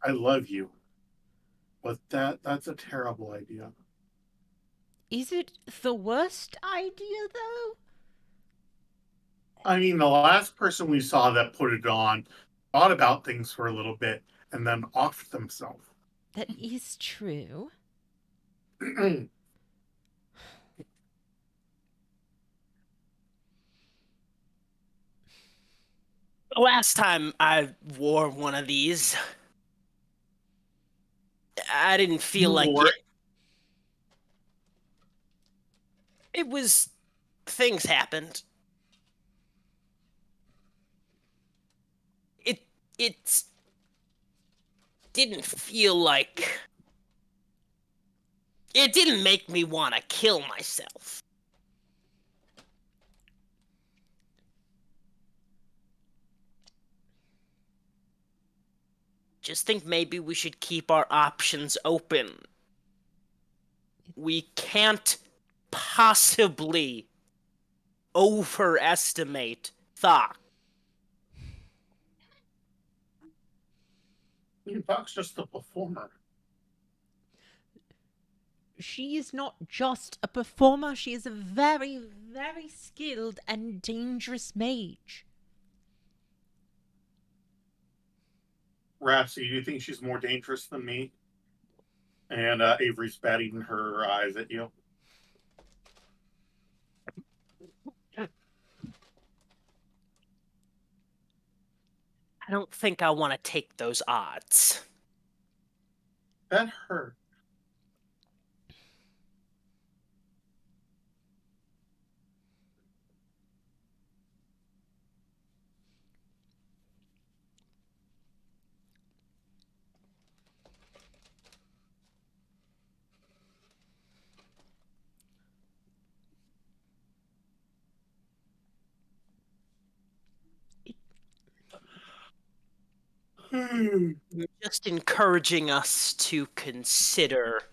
I love you, but that's a terrible idea. Is it the worst idea though? I mean, the last person we saw that put it on thought about things for a little bit and then offed themselves. That is true. Last time I wore one of these, I didn't feel You like wore it. It was. Things happened. It didn't feel like. It didn't make me want to kill myself. Just think maybe we should keep our options open. We can't possibly overestimate Thok. Doc's just a performer. She is not just a performer, she is a very, very skilled and dangerous mage. Rhapsody, do you think she's more dangerous than me? And Avery's batting her eyes at you. I don't think I want to take those odds. That hurt. You're just encouraging us to consider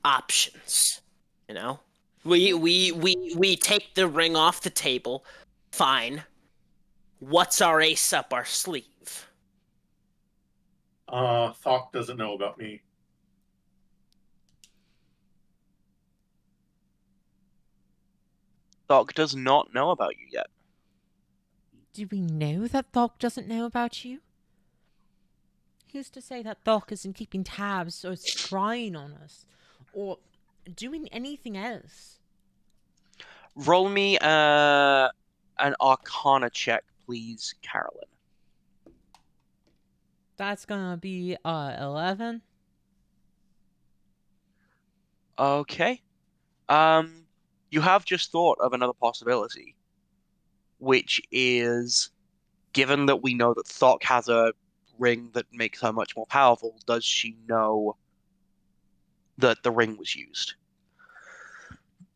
options. You know, we take the ring off the table. Fine. What's our ace up our sleeve? Thok doesn't know about me. Doc does not know about you yet. Do we know that Thok doesn't know about you? Who's to say that Thok isn't keeping tabs or scrying on us? Or doing anything else? Roll me an Arcana check, please, Carolyn. That's gonna be 11. Okay. You have just thought of another possibility, which is given that we know that Thok has a ring that makes her much more powerful, does she know that the ring was used?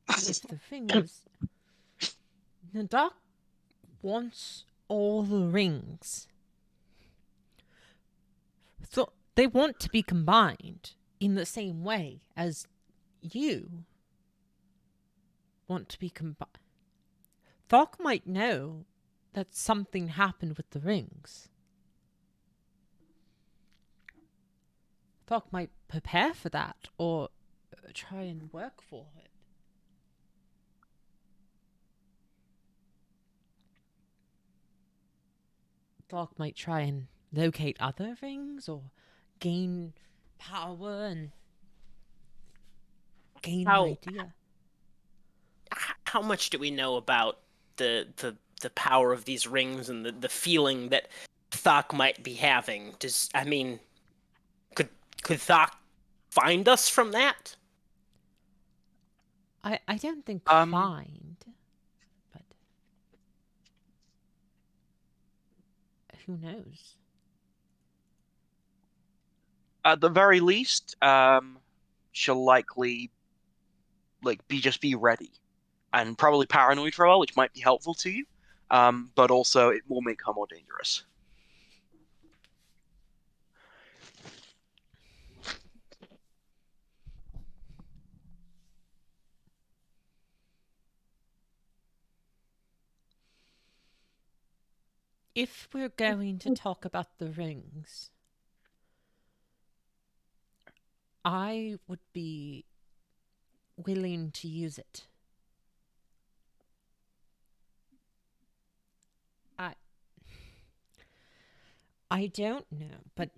If the thing is, the Dark wants all the rings. So they want to be combined in the same way as you want to be combined. Thok might know that something happened with the rings. Thok might prepare for that or try and work for it. Thok might try and locate other rings or gain power and gain an How idea. how much do we know about the power of these rings and the feeling that Thok might be having? Could Thok find us from that? I don't think Um, find, but who knows? at the very least, she'll likely be ready and probably paranoid for a while, which might be helpful to you. But also it will make her more dangerous. If we're going to talk about the rings, I would be willing to use it. I I don't know, but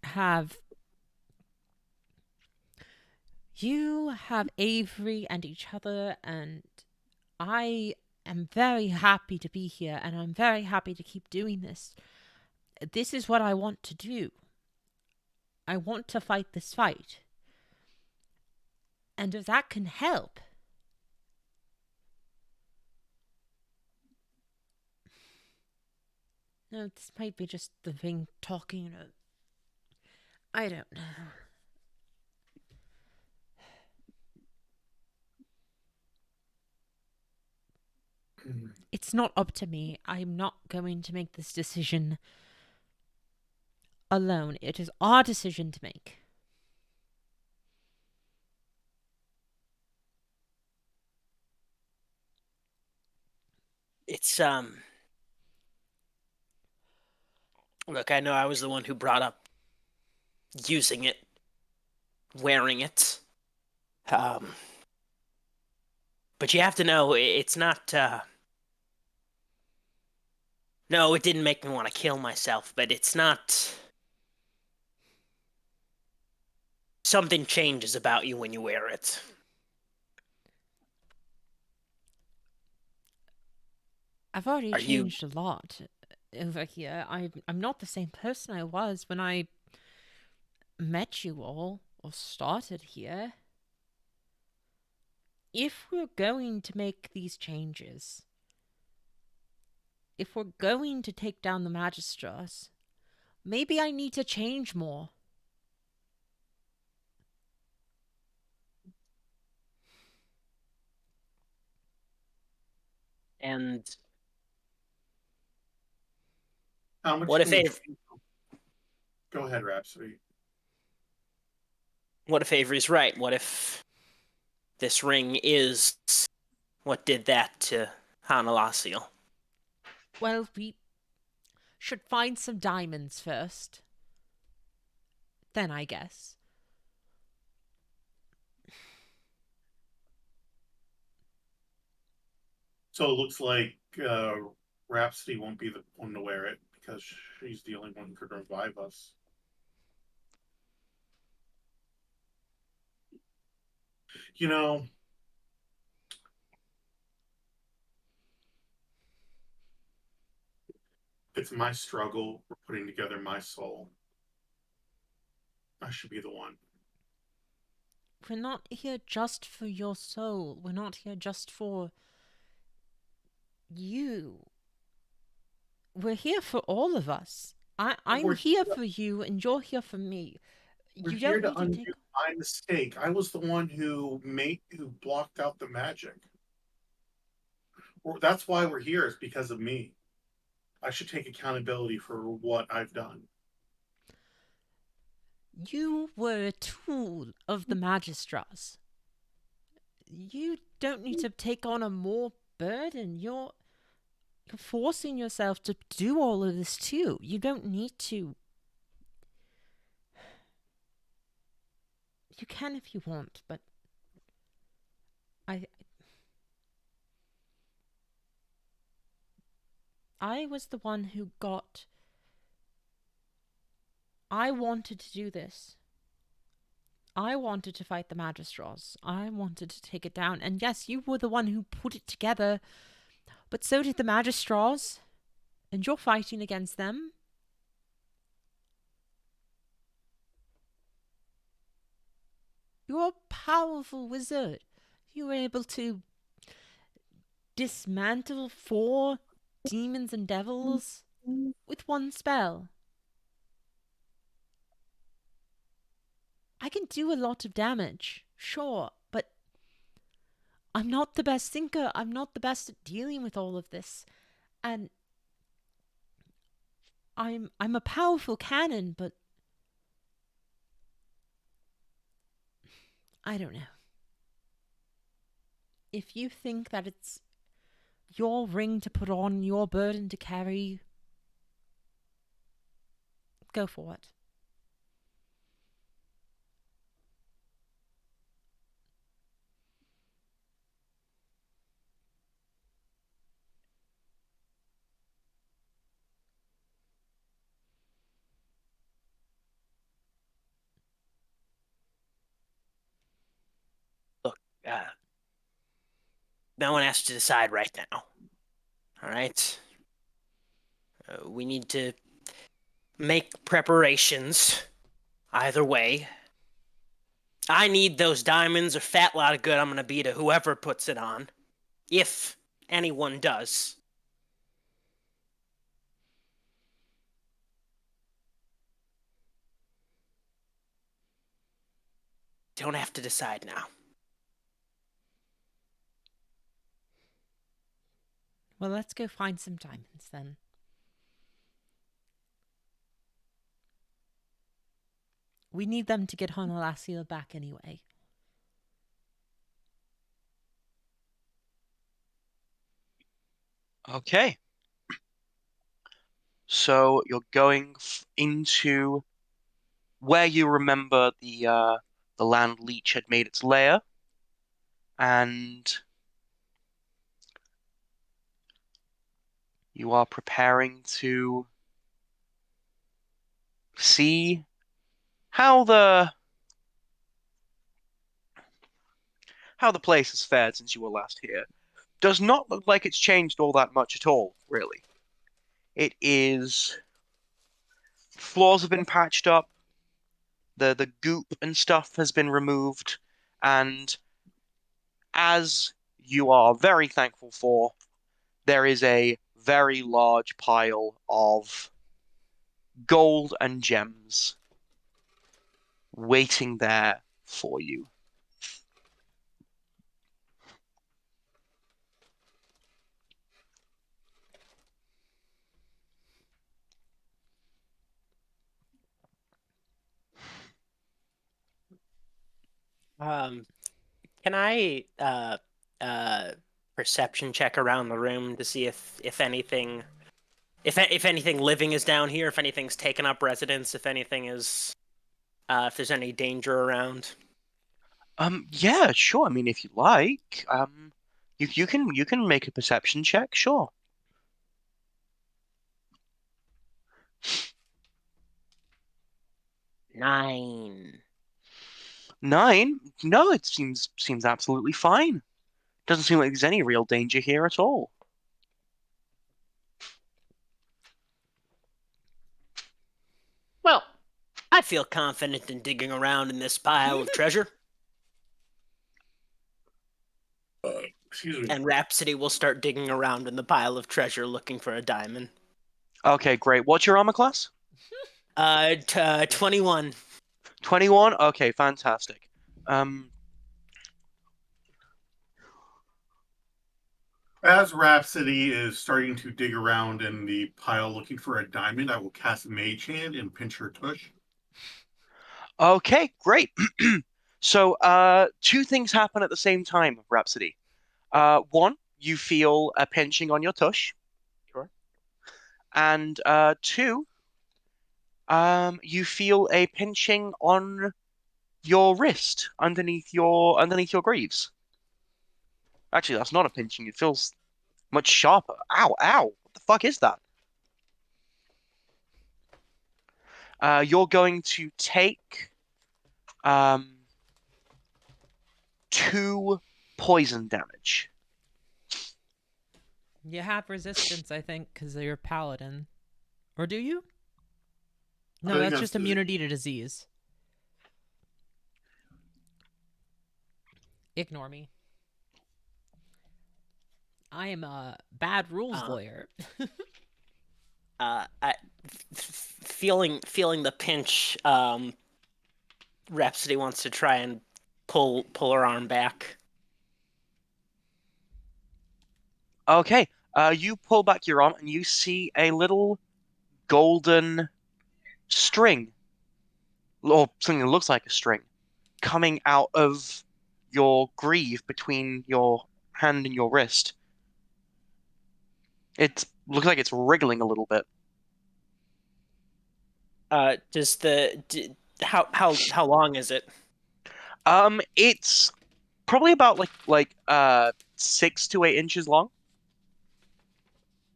have you have Avery and each other, and I am very happy to be here, and I'm very happy to keep doing this. This is what I want to do. I want to fight this fight. And if that can help, no, this might be just the thing talking. I don't know. It's not up to me. I'm not going to make this decision alone. It is our decision to make. It's look, I know I was the one who brought up using it, wearing it. But you have to know it's not no, it didn't make me want to kill myself, but it's not something changes about you when you wear it. I've already Are you changed a lot over here. I'm not the same person I was when I met you all or started here. If we're going to make these changes, if we're going to take down the Magistras, maybe I need to change more. and How much what if can we? Avery, Go ahead, Rhapsody. what if Avery's right? What if this ring is what did that to Hanalasiel? Well, we should find some diamonds first. Then, I guess. So it looks like Rhapsody won't be the one to wear it because she's the only one who could revive us. You know, it's my struggle. We're putting together my soul. I should be the one. we're not here just for your soul. We're not here just for you. We're here for all of us. I'm We're here for you, and you're here for me. We're You here don't to need to undo take. my mistake. I was the one who blocked out the magic. That's why we're here, is because of me. I should take accountability for what I've done. You were a tool of the Magistras. You don't need to take on a more burden. You're forcing yourself to do all of this too. You don't need to. You can if you want, but I was the one who got. I wanted to do this. I wanted to fight the Magistros. I wanted to take it down. And yes, you were the one who put it together, but so did the Magistros. And you're fighting against them. You're a powerful wizard. You were able to dismantle 4 demons and devils with one spell. I can do a lot of damage, sure, but I'm not the best thinker. I'm not the best at dealing with all of this. And I'm a powerful cannon, but I don't know. If you think that it's your ring to put on, your burden to carry, go for it. Look, no one has to decide right now. All right? We need to make preparations either way. I need those diamonds. A fat lot of good I'm going to be to whoever puts it on. If anyone does. Don't have to decide now. Well, let's go find some diamonds then. We need them to get Honolasia back anyway. Okay. So you're going into where you remember the land leech had made its lair, and you are preparing to see how the place has fared since you were last here. Does not look like it's changed all that much at all, really. It is floors have been patched up, the goop and stuff has been removed, and as you are very thankful for, there is a very large pile of gold and gems waiting there for you. Can I perception check around the room to see if anything if anything living is down here, if anything's taken up residence, if anything is if there's any danger around? Yeah, sure. I mean, if you like, you can make a perception check, sure. 9. 9? No, it seems absolutely fine. Doesn't seem like there's any real danger here at all. Well, I feel confident in digging around in this pile of treasure. Excuse me. And Rhapsody will start digging around in the pile of treasure looking for a diamond. Okay, great. What's your armor class? 21. 21? Okay, fantastic. Um, As Rhapsody is starting to dig around in the pile looking for a diamond, I will cast Mage Hand and pinch her tush. okay, great. So, two things happen at the same time, Rhapsody. One, you feel a pinching on your tush. Sure. And two, you feel a pinching on your wrist underneath your greaves. Actually, that's not a pinching. It feels much sharper. Ow, ow. What the fuck is that? You're going to take um 2 poison damage. You have resistance, I think, because you're a paladin. Or do you? No, I think that's that's just immunity to disease. Ignore me. I am a bad rules lawyer. Feeling the pinch, Rhapsody wants to try and pull her arm back. Okay. You pull back your arm and you see a little golden string, or something that looks like a string, coming out of your greave between your hand and your wrist. It looks like it's wriggling a little bit. How long is it? It's probably about like 6 to 8 inches long.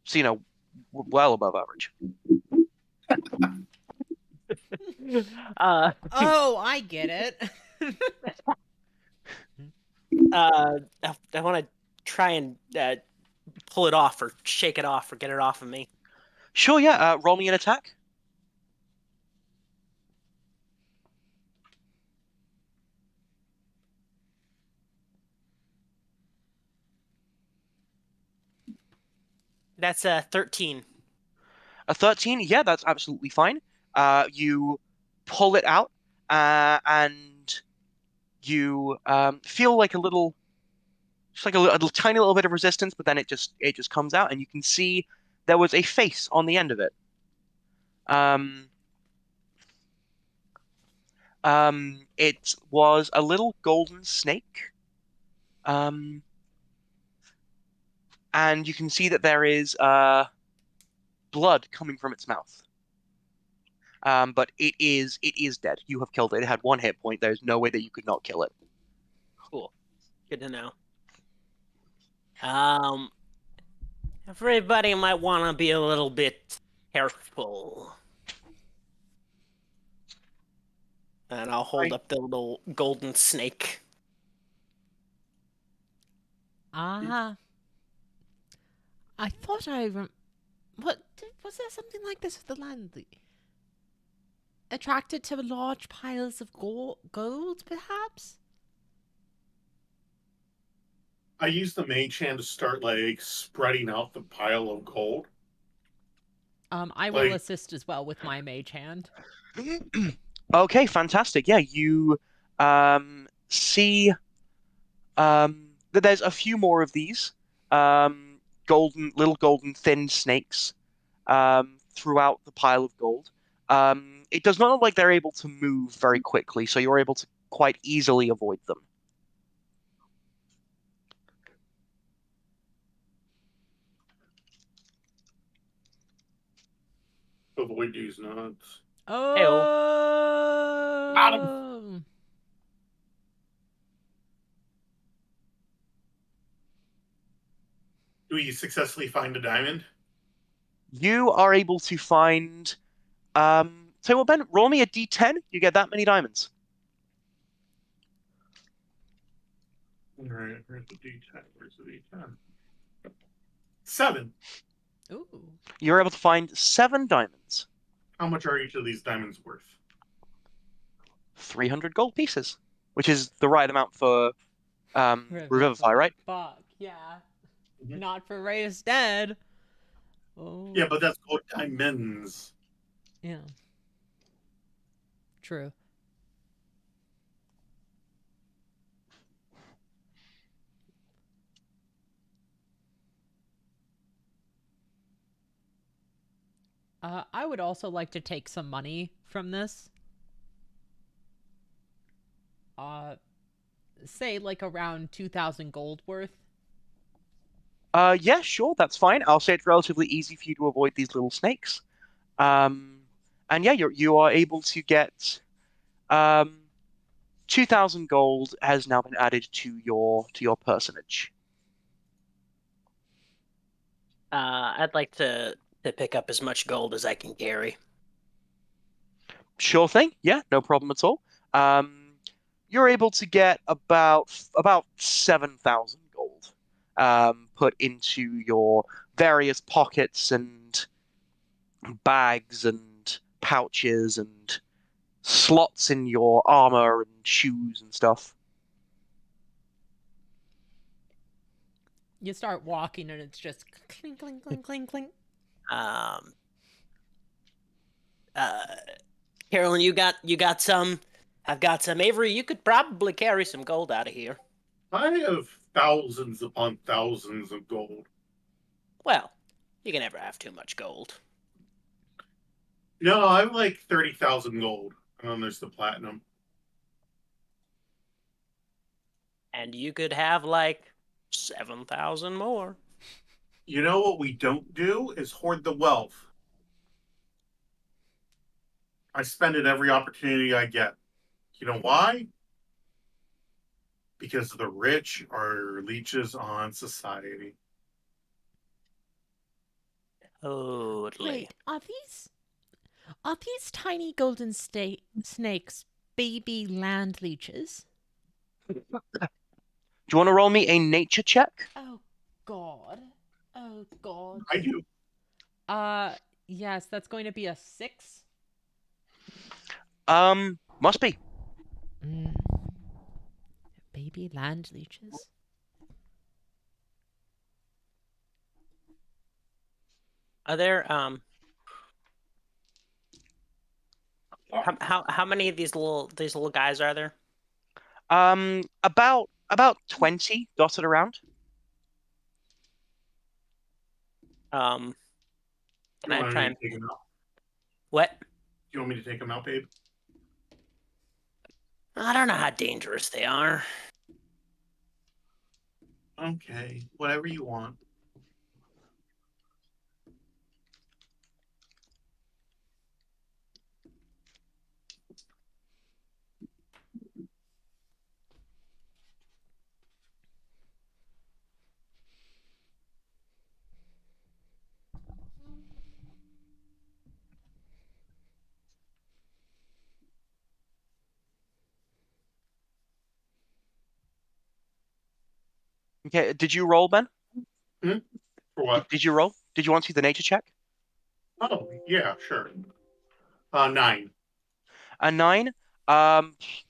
So, well above average. Oh, I get it. I want to try and pull it off or shake it off or get it off of me. Sure, yeah. Roll me an attack. That's 13. A 13? Yeah, that's absolutely fine. You pull it out, and you feel like just like a tiny little bit of resistance, but then it just comes out, and you can see there was a face on the end of it. Um, it was a little golden snake. Um, and you can see that there is blood coming from its mouth. But it is dead. You have killed it. It had 1 hit point. There's no way that you could not kill it. Cool. Good to know. Everybody might want to be a little bit careful. And I'll hold up the little golden snake. I thought what was there something like this with the land? Attracted to large piles of gold, perhaps? I used the Mage Hand to start like spreading out the pile of gold. I will assist as well with my mage hand. Okay, fantastic. Yeah, you see that there's a few more of these little golden thin snakes throughout the pile of gold. It does not look like they're able to move very quickly, so you're able to quite easily avoid them. Avoid these nuts. Oh. Got Do we successfully find a diamond? You are able to find so well, Ben, roll me a D10. You get that many diamonds. All right, where's the D10? Where's the D10? 7. Ooh. You're able to find 7 diamonds. How much are each of these diamonds worth? 300 gold pieces, which is the right amount for Revivify, right? Fuck Yeah. Mhm. Not for Reyes dead. Oh. Yeah, but that's called diamonds. Yeah. True. I would also like to take some money from this. Say like around 2,000 gold worth. Yeah, sure, that's fine. I'll say it's relatively easy for you to avoid these little snakes. Um, and yeah, you are able to get 2,000 gold has now been added to your personage. I'd like to pick up as much gold as I can carry. Sure thing. Yeah, no problem at all. You're able to get about 7,000 gold put into your various pockets and bags and pouches and slots in your armor and shoes and stuff. You start walking and it's just clink, clink, clink, clink, clink. Um, uh, Carolyn, you got some. I've got some. Avery, you could probably carry some gold out of here. I have thousands upon thousands of gold. Well, you can never have too much gold. No, I have like 30,000 gold. And then there's the platinum. And you could have like 7,000 more. You know what we don't do is hoard the wealth. I spend it every opportunity I get. You know why? Because the rich are leeches on society. Totally. Wait, are these tiny golden snakes baby land leeches? Do you want to roll me a nature check? Oh god. Oh god. I do. Yes, that's going to be a 6. Must be. Mm. Baby land leeches. Are there how many of these little guys are there? About 20 dotted around. Can You I want try me and to take him out? what? You want me to take him out, babe? I don't know how dangerous they are. Okay, whatever you want. Okay, did you roll, Ben? Hmm? For what? Did you roll? Did you want to see the nature check? Oh, yeah, sure. 9. A 9.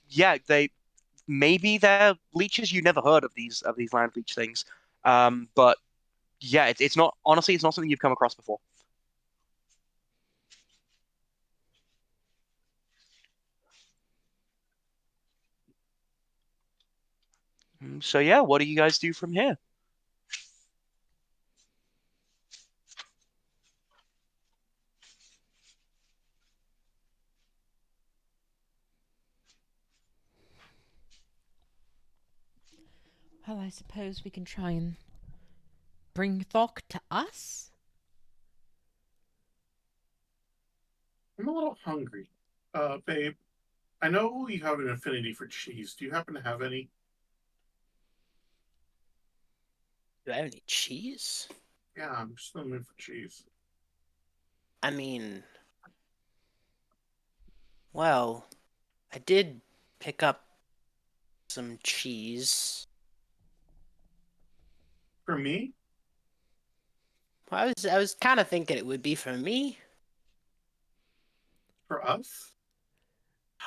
Yeah, they're leeches. You never heard of these land leech things. But yeah, it's not honestly, it's not something you've come across before. So yeah, what do you guys do from here? Well, I suppose we can try and bring Thok to us? I'm a little hungry. Babe, I know you have an affinity for cheese. Do you happen to have any? Do I have any cheese? Yeah, I'm just in the mood for cheese. I mean, well, I did pick up some cheese. For me? Well, I was kind of thinking it would be for me. For us?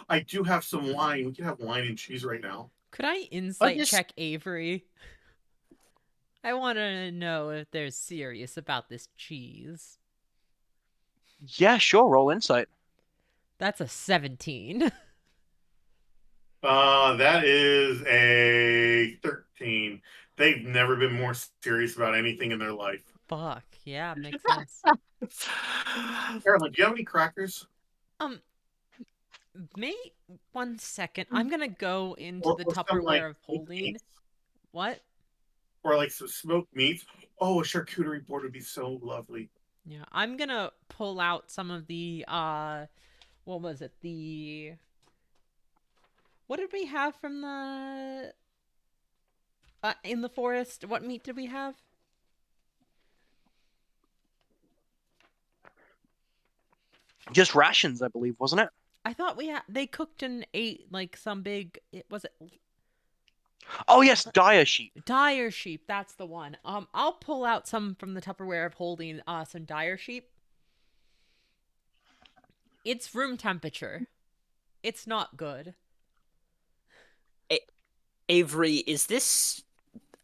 I do have some wine. We can have wine and cheese right now. Could I I'll insight just check Avery? I want to know if they're serious about this cheese. Yeah, sure. Roll insight. That's a 17. That is a 13. They've never been more serious about anything in their life. Fuck. Yeah, makes sense. Carolyn, do you have any crackers? Um, May 1 second. I'm gonna go into the Or some like Tupperware of smoked holding. meats? What? Or like some smoked meats? Oh, a charcuterie board would be so lovely. Yeah, I'm gonna pull out some of the what was it? What did we have from the in the forest? What meat did we have? Just rations, I believe, wasn't it? I thought they cooked and ate like some big was it Oh yes, dire sheep. dire sheep, that's the one. I'll pull out some from the Tupperware of holding some dire sheep. It's room temperature. It's not good. Avery, is this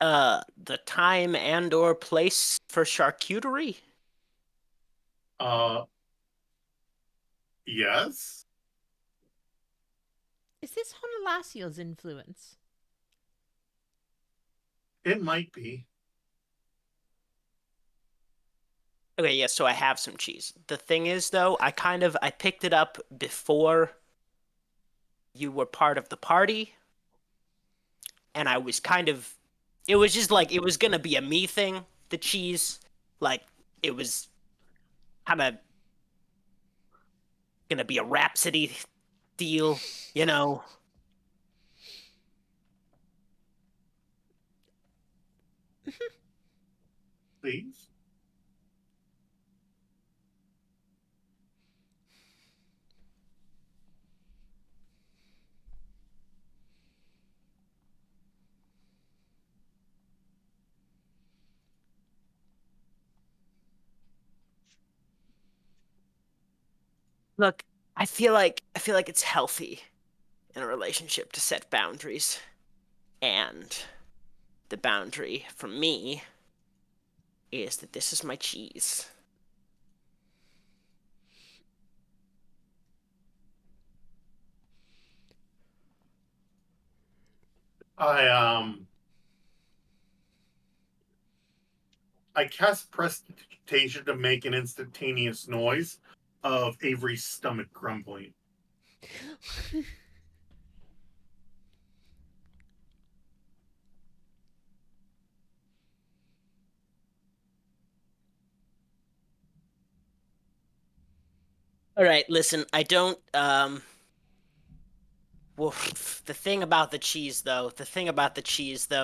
the time and or place for charcuterie? Uh, yes. Is this Honolasio's influence? It might be. Okay, yeah, so I have some cheese. The thing is though, I picked it up before you were part of the party, and I was it was just like it was gonna be a me thing, the cheese. Like it was kind of gonna be a Rhapsody deal, you know. Please. Look, I feel like it's healthy in a relationship to set boundaries. And the boundary for me is that this is my cheese. I I cast prestidigitation to make an instantaneous noise of Avery's stomach grumbling. All right, listen, I don't well, the thing about the cheese though,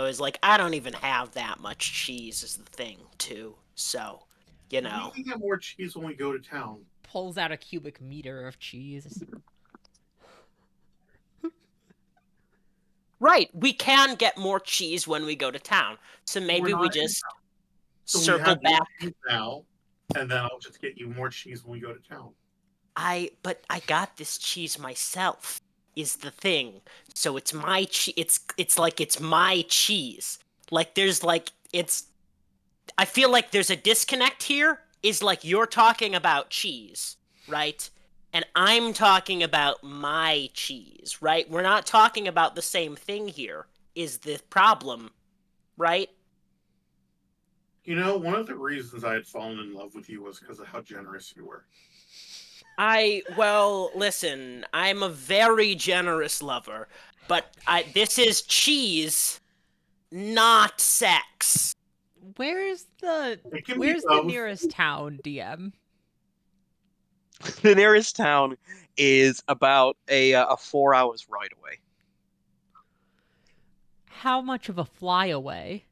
is like I don't even have that much cheese is the thing too. So, you We know. can get more cheese when we go to town. Pulls out a cubic meter of cheese. Right, we can get more cheese when we go to town. So maybe We're we not in just So we circle have more back. cheese now, and then I'll just get you more cheese when we go to town. But I got this cheese myself is the thing. So it's my it's like it's my cheese. Like there's like it's I feel like there's a disconnect here is like you're talking about cheese, right? And I'm talking about my cheese, right? We're not talking about the same thing here. Is the problem, right? You know, one of the reasons I had fallen in love with you was because of how generous you were. Well, listen, I'm a very generous lover, but this is cheese, not sex. Where's It can be the both. nearest town, DM? The nearest town is about a 4 hours ride away. How much of a fly away?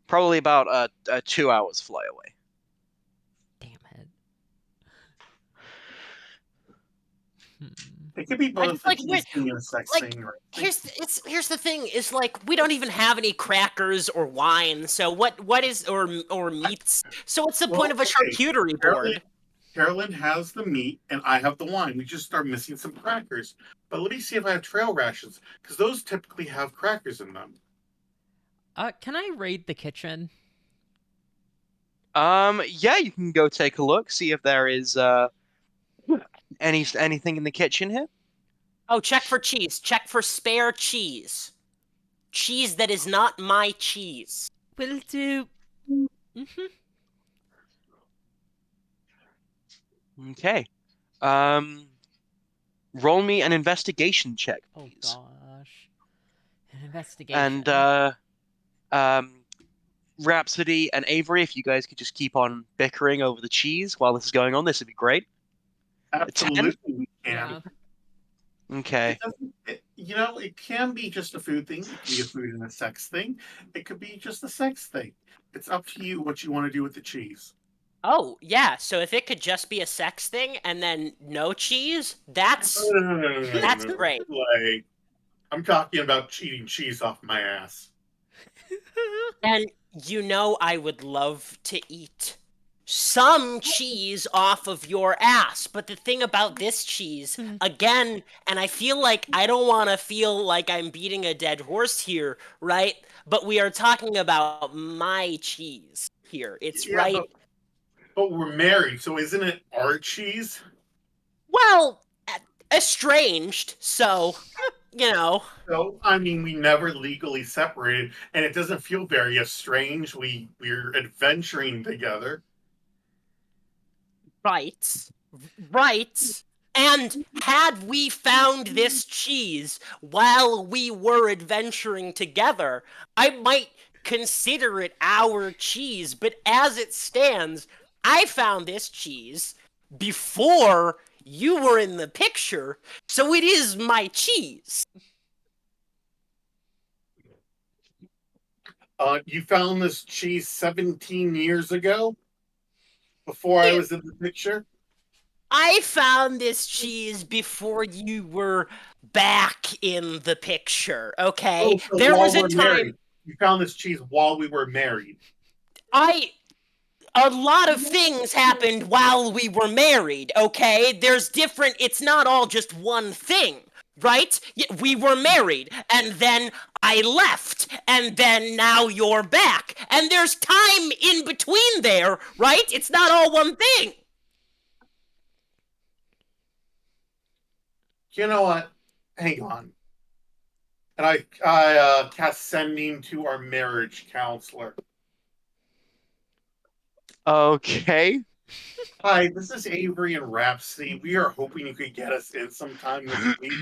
Probably about a 2 hours fly away. Damn it. Hmm. It could be both like, a cheese thing and a sex like, thing. Right? here's the thing is like we don't even have any crackers or wine, so what is or meats? So what's the point of a charcuterie board? Carolyn has the meat, and I have the wine. We just start missing some crackers. But let me see if I have trail rations, because those typically have crackers in them. Can I raid the kitchen? Yeah, you can go take a look, see if there is anything in the kitchen here. Oh, check for cheese. Check for spare cheese. Cheese that is not my cheese. Will do. Mm-hmm. Okay. Um, roll me an investigation check, Oh please. gosh. An investigation. And um, Rhapsody and Avery, if you guys could just keep on bickering over the cheese while this is going on, this would be great. Absolutely, we can. Yeah. Okay. It doesn't, it can be just a food thing. It can be a food and a sex thing. It could be just a sex thing. It's up to you what you want to do with the cheese. Oh, yeah. So if it could just be a sex thing and then no cheese, that's That's great. Like, I'm talking about eating cheese off my ass. and I would love to eat some cheese off of your ass. But the thing about this cheese, again, and I feel like I don't want to feel like I'm beating a dead horse here, right? But we are talking about my cheese here. It's Yeah, right. But we're married, so isn't it our cheese? Well, estranged, so, So, I mean, we never legally separated, and it doesn't feel very estranged. We're adventuring together. Right. Right. And had we found this cheese while we were adventuring together, I might consider it our cheese. But as it stands, I found this cheese before you were in the picture, so it is my cheese. You found this cheese 17 years ago, before I was in the picture. I found this cheese before you were back in the picture, okay? Oh, so there while was a we're time married. You found this cheese while we were married. a lot of things happened while we were married, okay? It's not all just one thing, right? We were married, and then I left, and then now you're back. And there's time in between there, right? It's not all one thing. You know what? Hang on. And I cast sending to our marriage counselor. Okay. Hi, this is Avery and Rhapsody. We are hoping you could get us in sometime this week.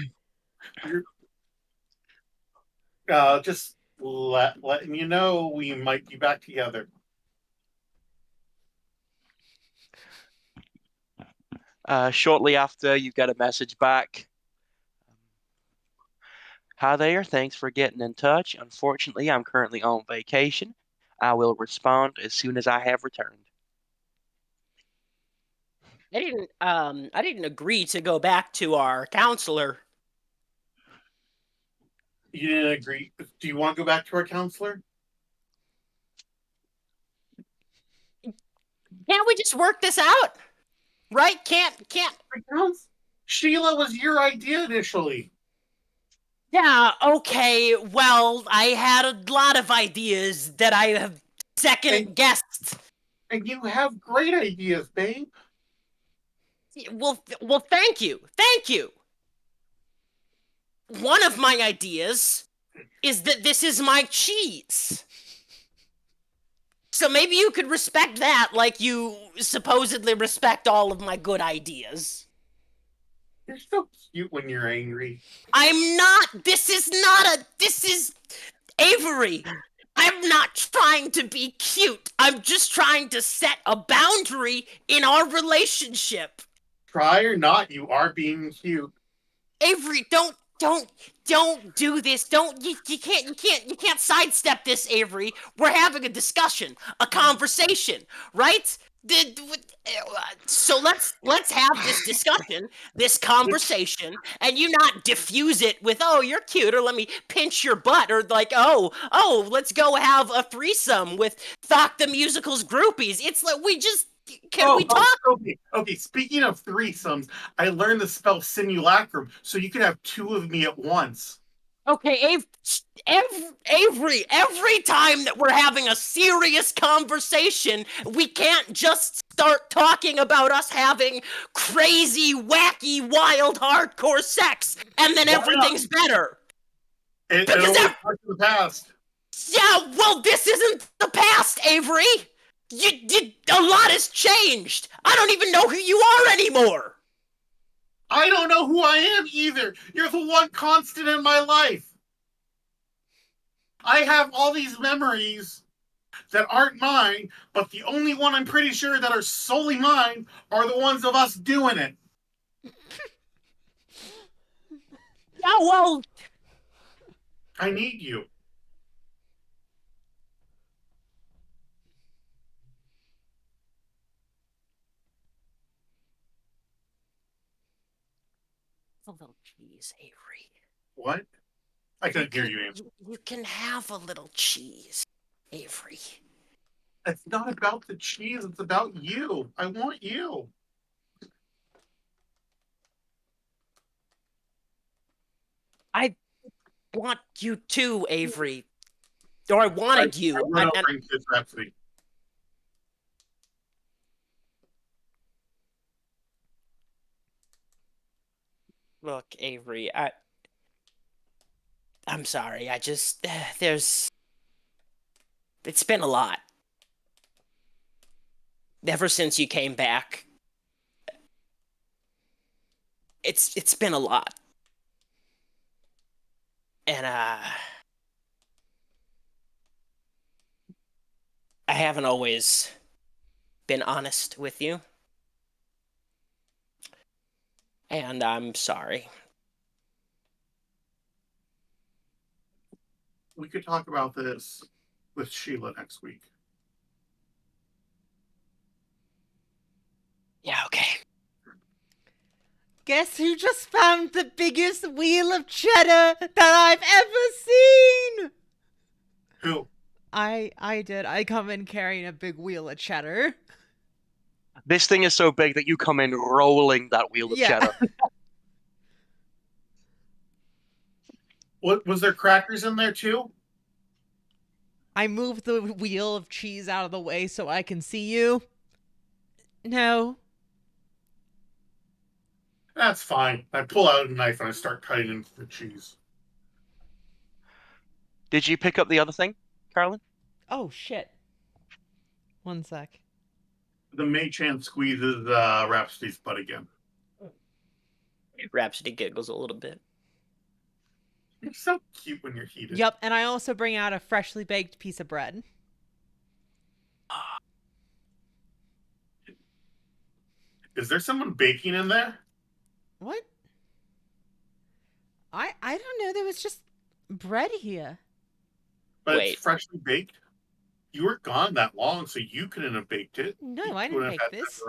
Just letting you know we might be back together. Shortly after, you get a message back. Hi there, thanks for getting in touch. Unfortunately, I'm currently on vacation. I will respond as soon as I have returned. I didn't agree to go back to our counselor. You didn't agree. Do you want to go back to our counselor? Can't we just work this out? Right? Can't. Sheila was your idea initially. Yeah, okay. Well, I had a lot of ideas that I have second guessed. And you have great ideas, babe. Well, thank you. Thank you. One of my ideas is that this is my cheese. So maybe you could respect that like you supposedly respect all of my good ideas. You're so cute when you're angry. I'm not. This is Avery. I'm not trying to be cute. I'm just trying to set a boundary in our relationship. Try or not, you are being cute. Avery, don't do this. You can't sidestep this, Avery. We're having a discussion, a conversation, right? So let's have this discussion, this conversation, and you not diffuse it with, oh, you're cute, or let me pinch your butt, or like, oh, let's go have a threesome with Thok the Musical's groupies. It's like we talk? Okay. Speaking of threesomes, I learned the spell simulacrum, so you can have two of me at once. Okay, Avery, every time that we're having a serious conversation, we can't just start talking about us having crazy, wacky, wild, hardcore sex, and then Why not? everything's better. It Because always worked in the past. Yeah, well, this isn't the past, Avery! A lot has changed! I don't even know who you are anymore! I don't know who I am either. You're the one constant in my life. I have all these memories that aren't mine, but the only one I'm pretty sure that are solely mine are the ones of us doing it. Yeah, well, I need you. a little cheese, Avery. What? I couldn't hear you, Ames. You can have a little cheese, Avery. It's not about the cheese, it's about you. I want you. I want you too, Avery. Or I wanted you. I went over in Kids Rhapsody. Look, Avery, I'm sorry. There's it's been a lot. Ever since you came back. It's been a lot. And I haven't always been honest with you. And I'm sorry. We could talk about this with Sheila next week. Yeah, okay. Guess who just found the biggest wheel of cheddar that I've ever seen? Who? I did. I come in carrying a big wheel of cheddar. This thing is so big that you come in rolling that wheel of Yeah. cheddar. What was there crackers in there too? I moved the wheel of cheese out of the way so I can see you. No. That's fine. I pull out a knife and I start cutting into the cheese. Did you pick up the other thing, Carolyn? Oh shit. One sec. The May-chan squeezes Rhapsody's butt again. Rhapsody giggles a little bit. You're so cute when you're heated. Yep, and I also bring out a freshly baked piece of bread. Is there someone baking in there? What? I don't know. There was just bread here. But Wait. it's freshly baked? You were gone that long, so you couldn't have baked it. No, You I didn't wouldn't bake have had this. time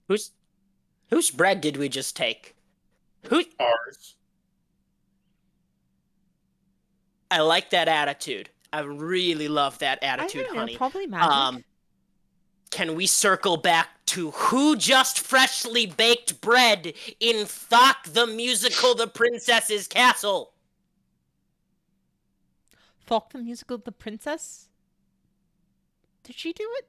to rest. Whose bread did we just take? Ours. I like that attitude. I really love that attitude, I don't know, honey. probably magic. Can we circle back to who just freshly baked bread in Thok the Musical The Princess's Castle? Folk the musical The Princess? Did she do it?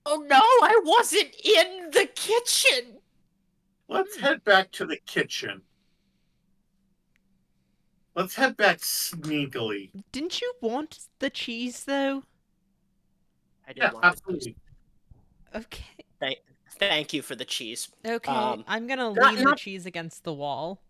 Oh no, I wasn't in the kitchen. Let's head back to the kitchen. Let's head back sneakily. Didn't you want the cheese though? I did Yeah, want the absolutely. Okay. Thank you for the cheese. Okay, I'm gonna not- lean the not- cheese against the wall.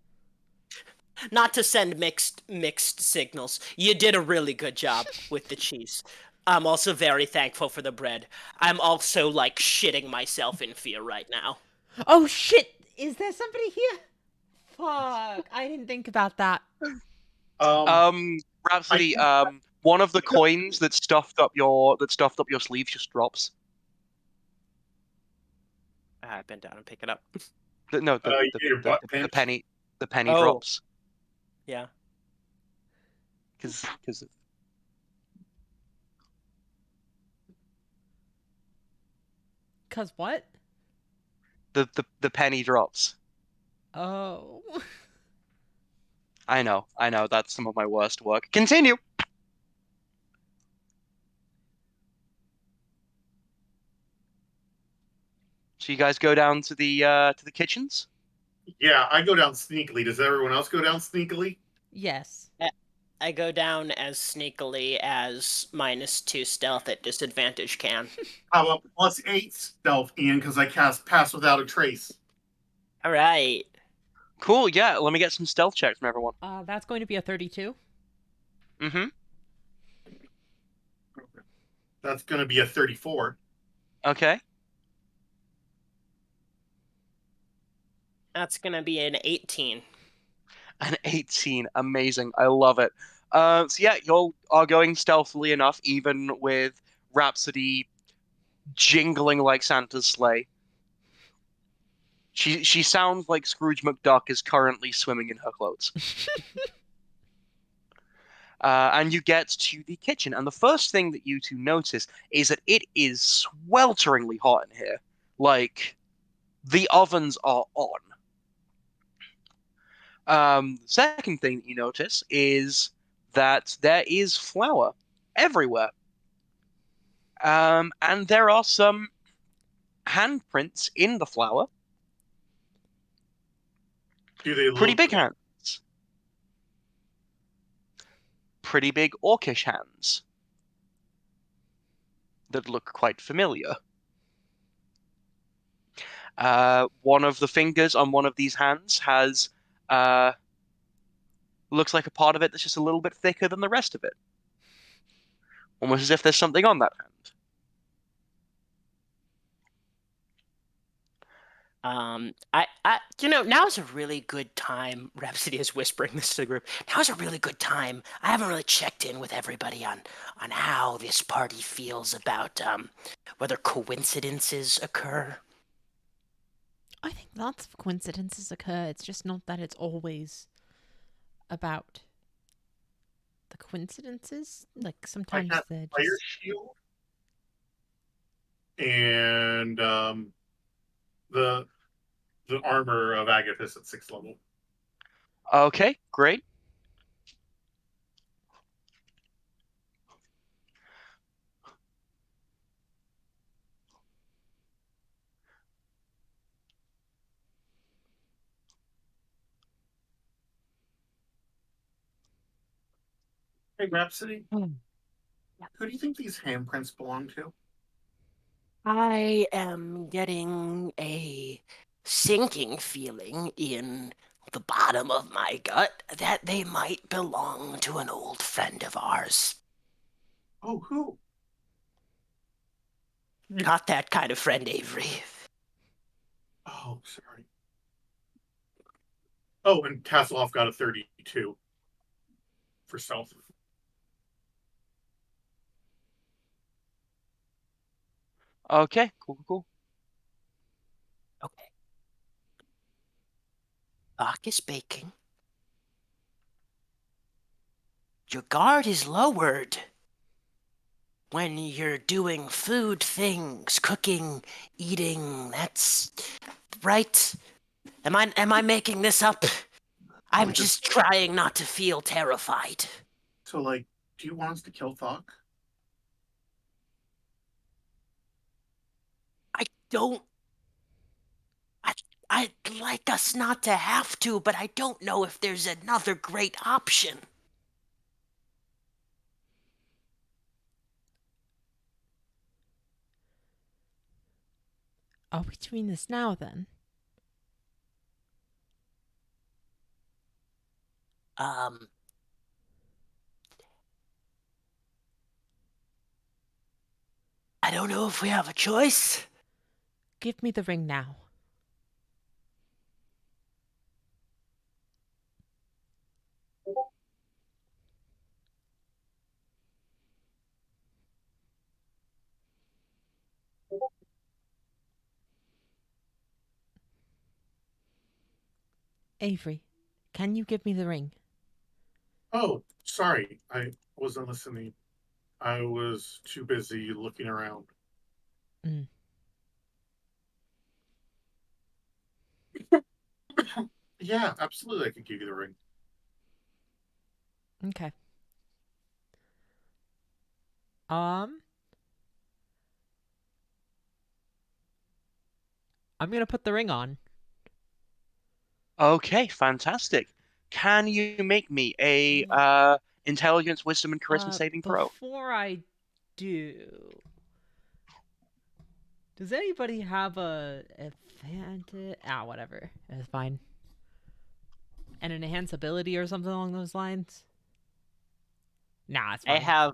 Not to send mixed signals. You did a really good job with the cheese. I'm also very thankful for the bread. I'm also like shitting myself in fear right now. Oh shit! Is there somebody here? Fuck! I didn't think about that. Rhapsody, one of the coins that stuffed up your sleeve just drops. I bend down and pick it up. No, you get your butt the pinched? penny Oh. drops. Yeah. Because Cause what? The penny drops. Oh. I know, that's some of my worst work. Continue. So you guys go down to the kitchens? Yeah, I go down sneakily. Does everyone else go down sneakily? Yes. I go down as sneakily as -2 stealth at disadvantage can. How about +8 stealth, Ian? Because I cast Pass Without a Trace. All right. Cool, yeah, let me get some stealth checks from everyone. That's going to be a 32. Mm-hmm. That's going to be a 34. Okay. That's gonna be an 18. An 18. Amazing. I love it. So yeah, you are going stealthily enough, even with Rhapsody jingling like Santa's sleigh. She sounds like Scrooge McDuck is currently swimming in her clothes. And you get to the kitchen, and the first thing that you two notice is that it is swelteringly hot in here. Like, the ovens are on. Second thing that you notice is that there is flour everywhere. And there are some handprints in the flour. Do they Pretty look? big hands. Pretty big orcish hands that look quite familiar. One of the fingers on one of these hands has looks like a part of it that's just a little bit thicker than the rest of it. Almost as if there's something on that hand. Now's a really good time. Rhapsody is whispering this to the group. Now's a really good time. I haven't really checked in with everybody on how this party feels about whether coincidences occur. I think lots of coincidences occur. It's just not that it's always about the coincidences. Like I sometimes have they're Fire just. Shield and the armor of Agathis at 6th level. Okay, great. Hey, Rhapsody, Hmm. who do you think these handprints belong to? I am getting a sinking feeling in the bottom of my gut that they might belong to an old friend of ours. Oh, who? Not that kind of friend, Avery. Oh, sorry. Oh, and Tasselhoff got a 32 for stealth. Okay, cool. Okay. Bach is baking. Your guard is lowered when you're doing food things, cooking, eating. That's right. Am I making this up? I'm just trying not to feel terrified. So, like, do you want us to kill Thok? I don't. I'd like us not to have to, but I don't know if there's another great option. Are we doing this now then? I don't know if we have a choice. Give me the ring now. Avery, can you give me the ring? Oh, sorry. I wasn't listening. I was too busy looking around. Mm. Yeah, absolutely. I could give you the ring. Okay. Um, I'm gonna put the ring on. Okay, fantastic. Can you make me a intelligence, wisdom, and charisma saving throw? Before I do, does anybody have a advantage? Ah, whatever. It's fine. An enhance ability or something along those lines? Nah, it's I fine. have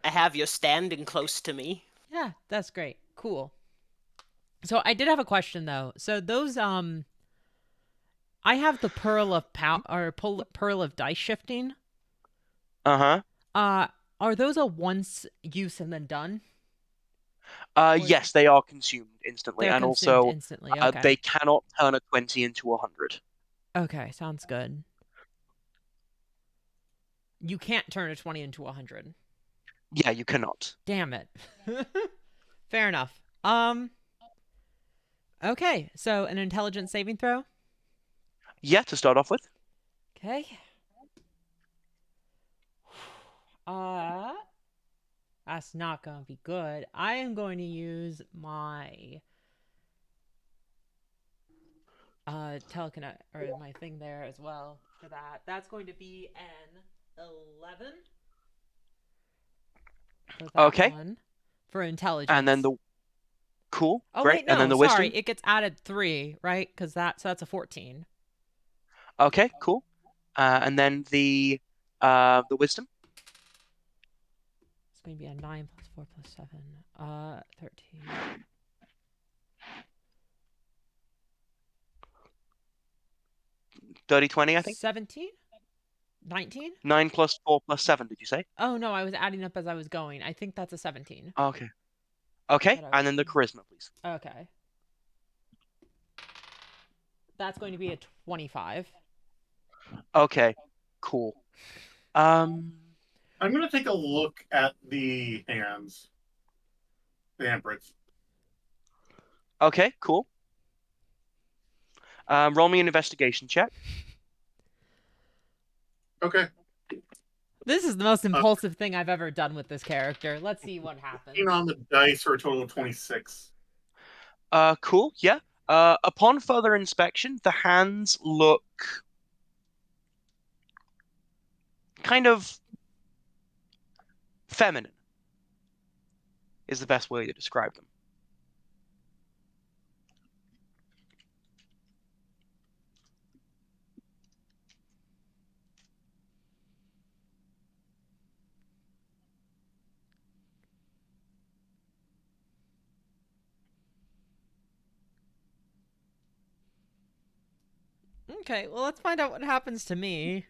I have you standing close to me. Yeah, that's great. Cool. So I did have a question though. So those I have the pearl of dice shifting. Uh-huh. Uh are those a once use and then done? Or Yes, they are consumed instantly, they're and consumed also instantly. Okay. they cannot turn a 20 into 100. Okay, sounds good. You can't turn a 20 into a 100. Yeah, you cannot. Damn it. Fair enough. Okay, so an intelligence saving throw. Yeah, to start off with. Okay. Uh that's not going to be good. I am going to use my telekinet or my thing there as well for that. That's going to be an 11 for that Okay, one for and then intelligence. the cool, Oh great, wait, and then no, the sorry. wisdom. It gets added 3, right? Cuz that's a 14. Okay, cool. And then the wisdom. It's going to be a 9 plus 4 plus 7. 13. 30, 20, I think. 17? 19? 9 plus 4 plus 7, did you say? Oh no, I was adding up as I was going. I think that's a 17. Okay. Okay, But I and was then the charisma, please. Okay. That's going to be a 25. Okay, cool. Um, I'm going to take a look at the hands, the handprints. okay, cool. Roll me an investigation check. Okay. This is the most Uh, impulsive thing I've ever done with this character. Let's see what happens. on the dice for a total of 26. Cool, yeah. Upon further inspection, the hands look kind of feminine, is the best way to describe them. Okay, well, let's find out what happens to me.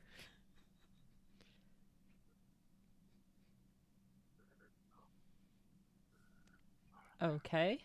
Okay.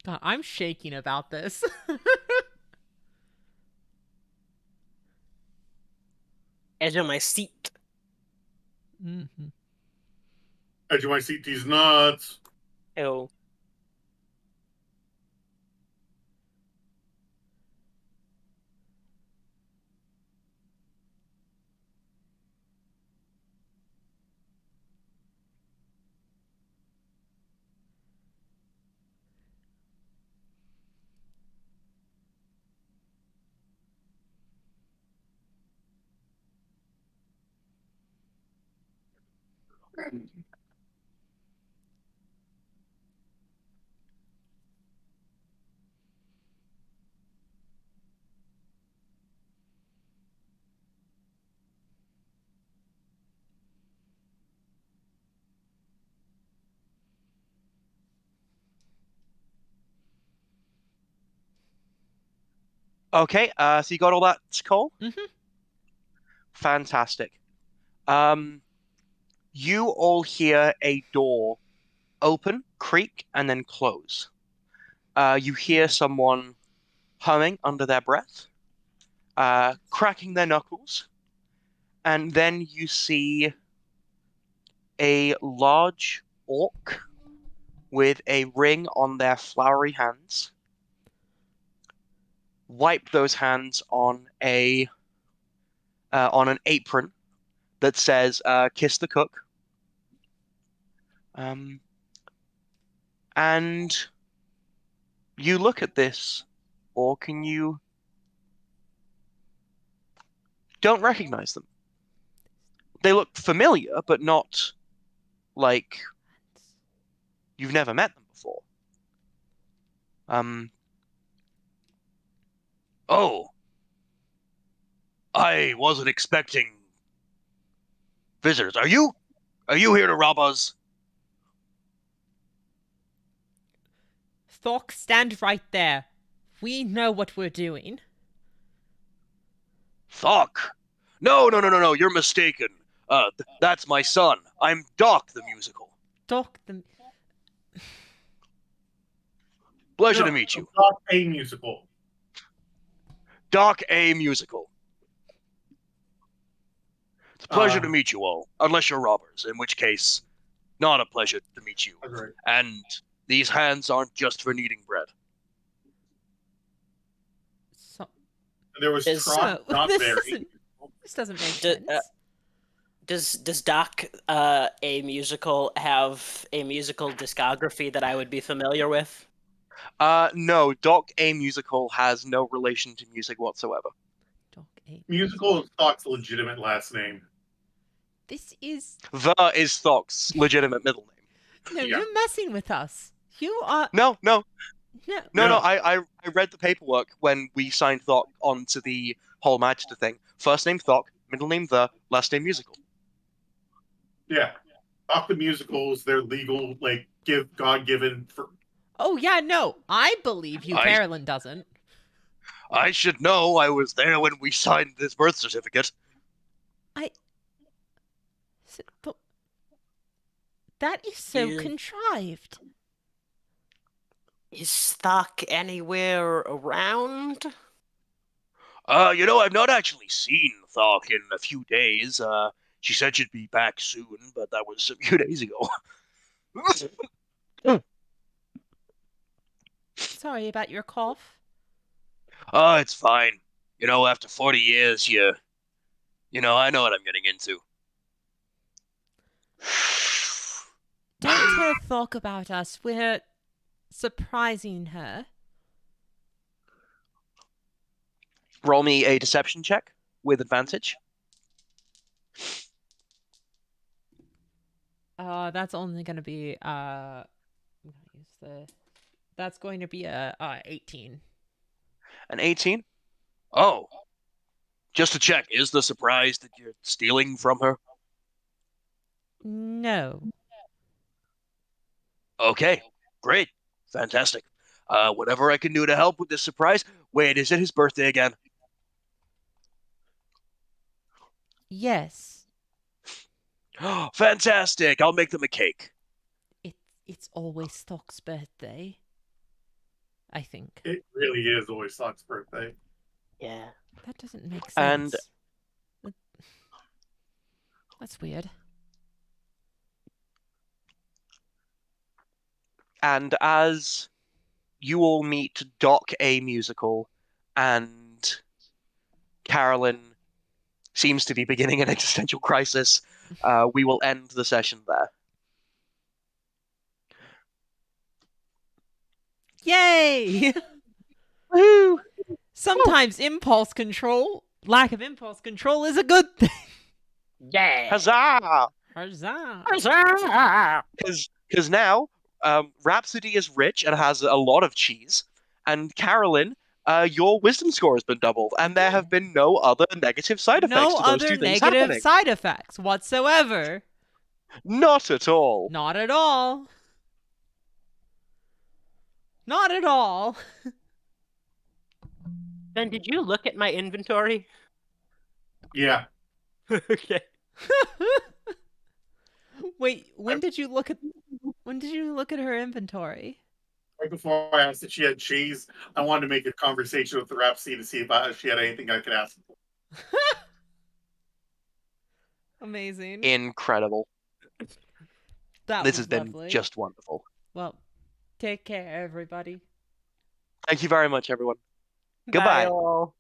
God, I'm shaking about this. Edge of my seat. Mm-hmm. Edge of my seat, these nuts. Oh. Okay, so you got all that, Cole? Mhm. Fantastic. Um, you all hear a door open, creak, and then close. You hear someone humming under their breath, cracking their knuckles, and then you see a large orc with a ring on their flowery hands wipe those hands on an apron that says "Kiss the Cook," um, and you look at this, or can you don't recognize them? They look familiar, but not like you've never met them before. Um, oh, I wasn't expecting visitors. Are you here to rob us? Thok, stand right there. We know what we're doing. Thok. No, no, no, no, no, you're mistaken. That's my son. I'm Doc the musical. Thok, the... Pleasure to No, meet you. not a musical. Doc A musical. It's a pleasure to Uh, meet you all, unless you're robbers, in which case, not a pleasure to meet you. agree. And these hands aren't just for kneading bread. So... There was Is- Trot, So, not this Berry. doesn't make D- sense. Does Doc a musical have a musical discography that I would be familiar with? No, Doc A musical has no relation to music whatsoever. Thok, A... Musical is Thok's legitimate last name. This is... The is Thok's legitimate middle name. No, Yeah. you're messing with us. You are... No, no, No. no, No. I read the paperwork when we signed Thok onto the whole Majesty thing. First name Thok, middle name The, last name musical. Yeah. Thok the musical is their legal, God given for. Oh, yeah, no. I believe you. I- Carolyn doesn't. I should know. I was there when we signed this birth certificate. But that is so You- contrived. Is Stock anywhere around? I've not actually seen Thok in a few days. She said she'd be back soon, but that was a few days ago. Sorry about your cough. Oh, it's fine. After 40 years, I know what I'm getting into. Don't tell Thok about us. We're surprising her. Roll me a deception check with advantage. That's only gonna be I'm gonna use the... That's going to be a 18. An 18? Oh. Just to check, is the surprise that you're stealing from her? No. Okay, great. Fantastic. Whatever I can do to help with this surprise. Wait, is it his birthday again? Yes. Fantastic. I'll make them a cake. It's always Thok's birthday. I think. It really is always Thok's birthday. Yeah. That doesn't make And- sense. That's weird. And as you all meet Doc A musical and Carolyn seems to be beginning an existential crisis, we will end the session there. Yay! Woo! Sometimes lack of impulse control is a good thing. Yeah. Huzzah! Huzzah! Because now Rhapsody is rich and has a lot of cheese, and Carolyn, your wisdom score has been doubled, and there have been no other negative side effects No to those other two things negative happening. side effects whatsoever. Not at all. Not at all. Not at all. Ben, did you look at my inventory? Yeah. Okay. Wait, when did you look at her inventory? Right before I asked if she had cheese, I wanted to make a conversation with the Rhapsody to see if she had anything I could ask. Amazing. Incredible. That This was has been lovely. just wonderful. Well, take care, everybody. Thank you very much, everyone. Bye, Goodbye. all.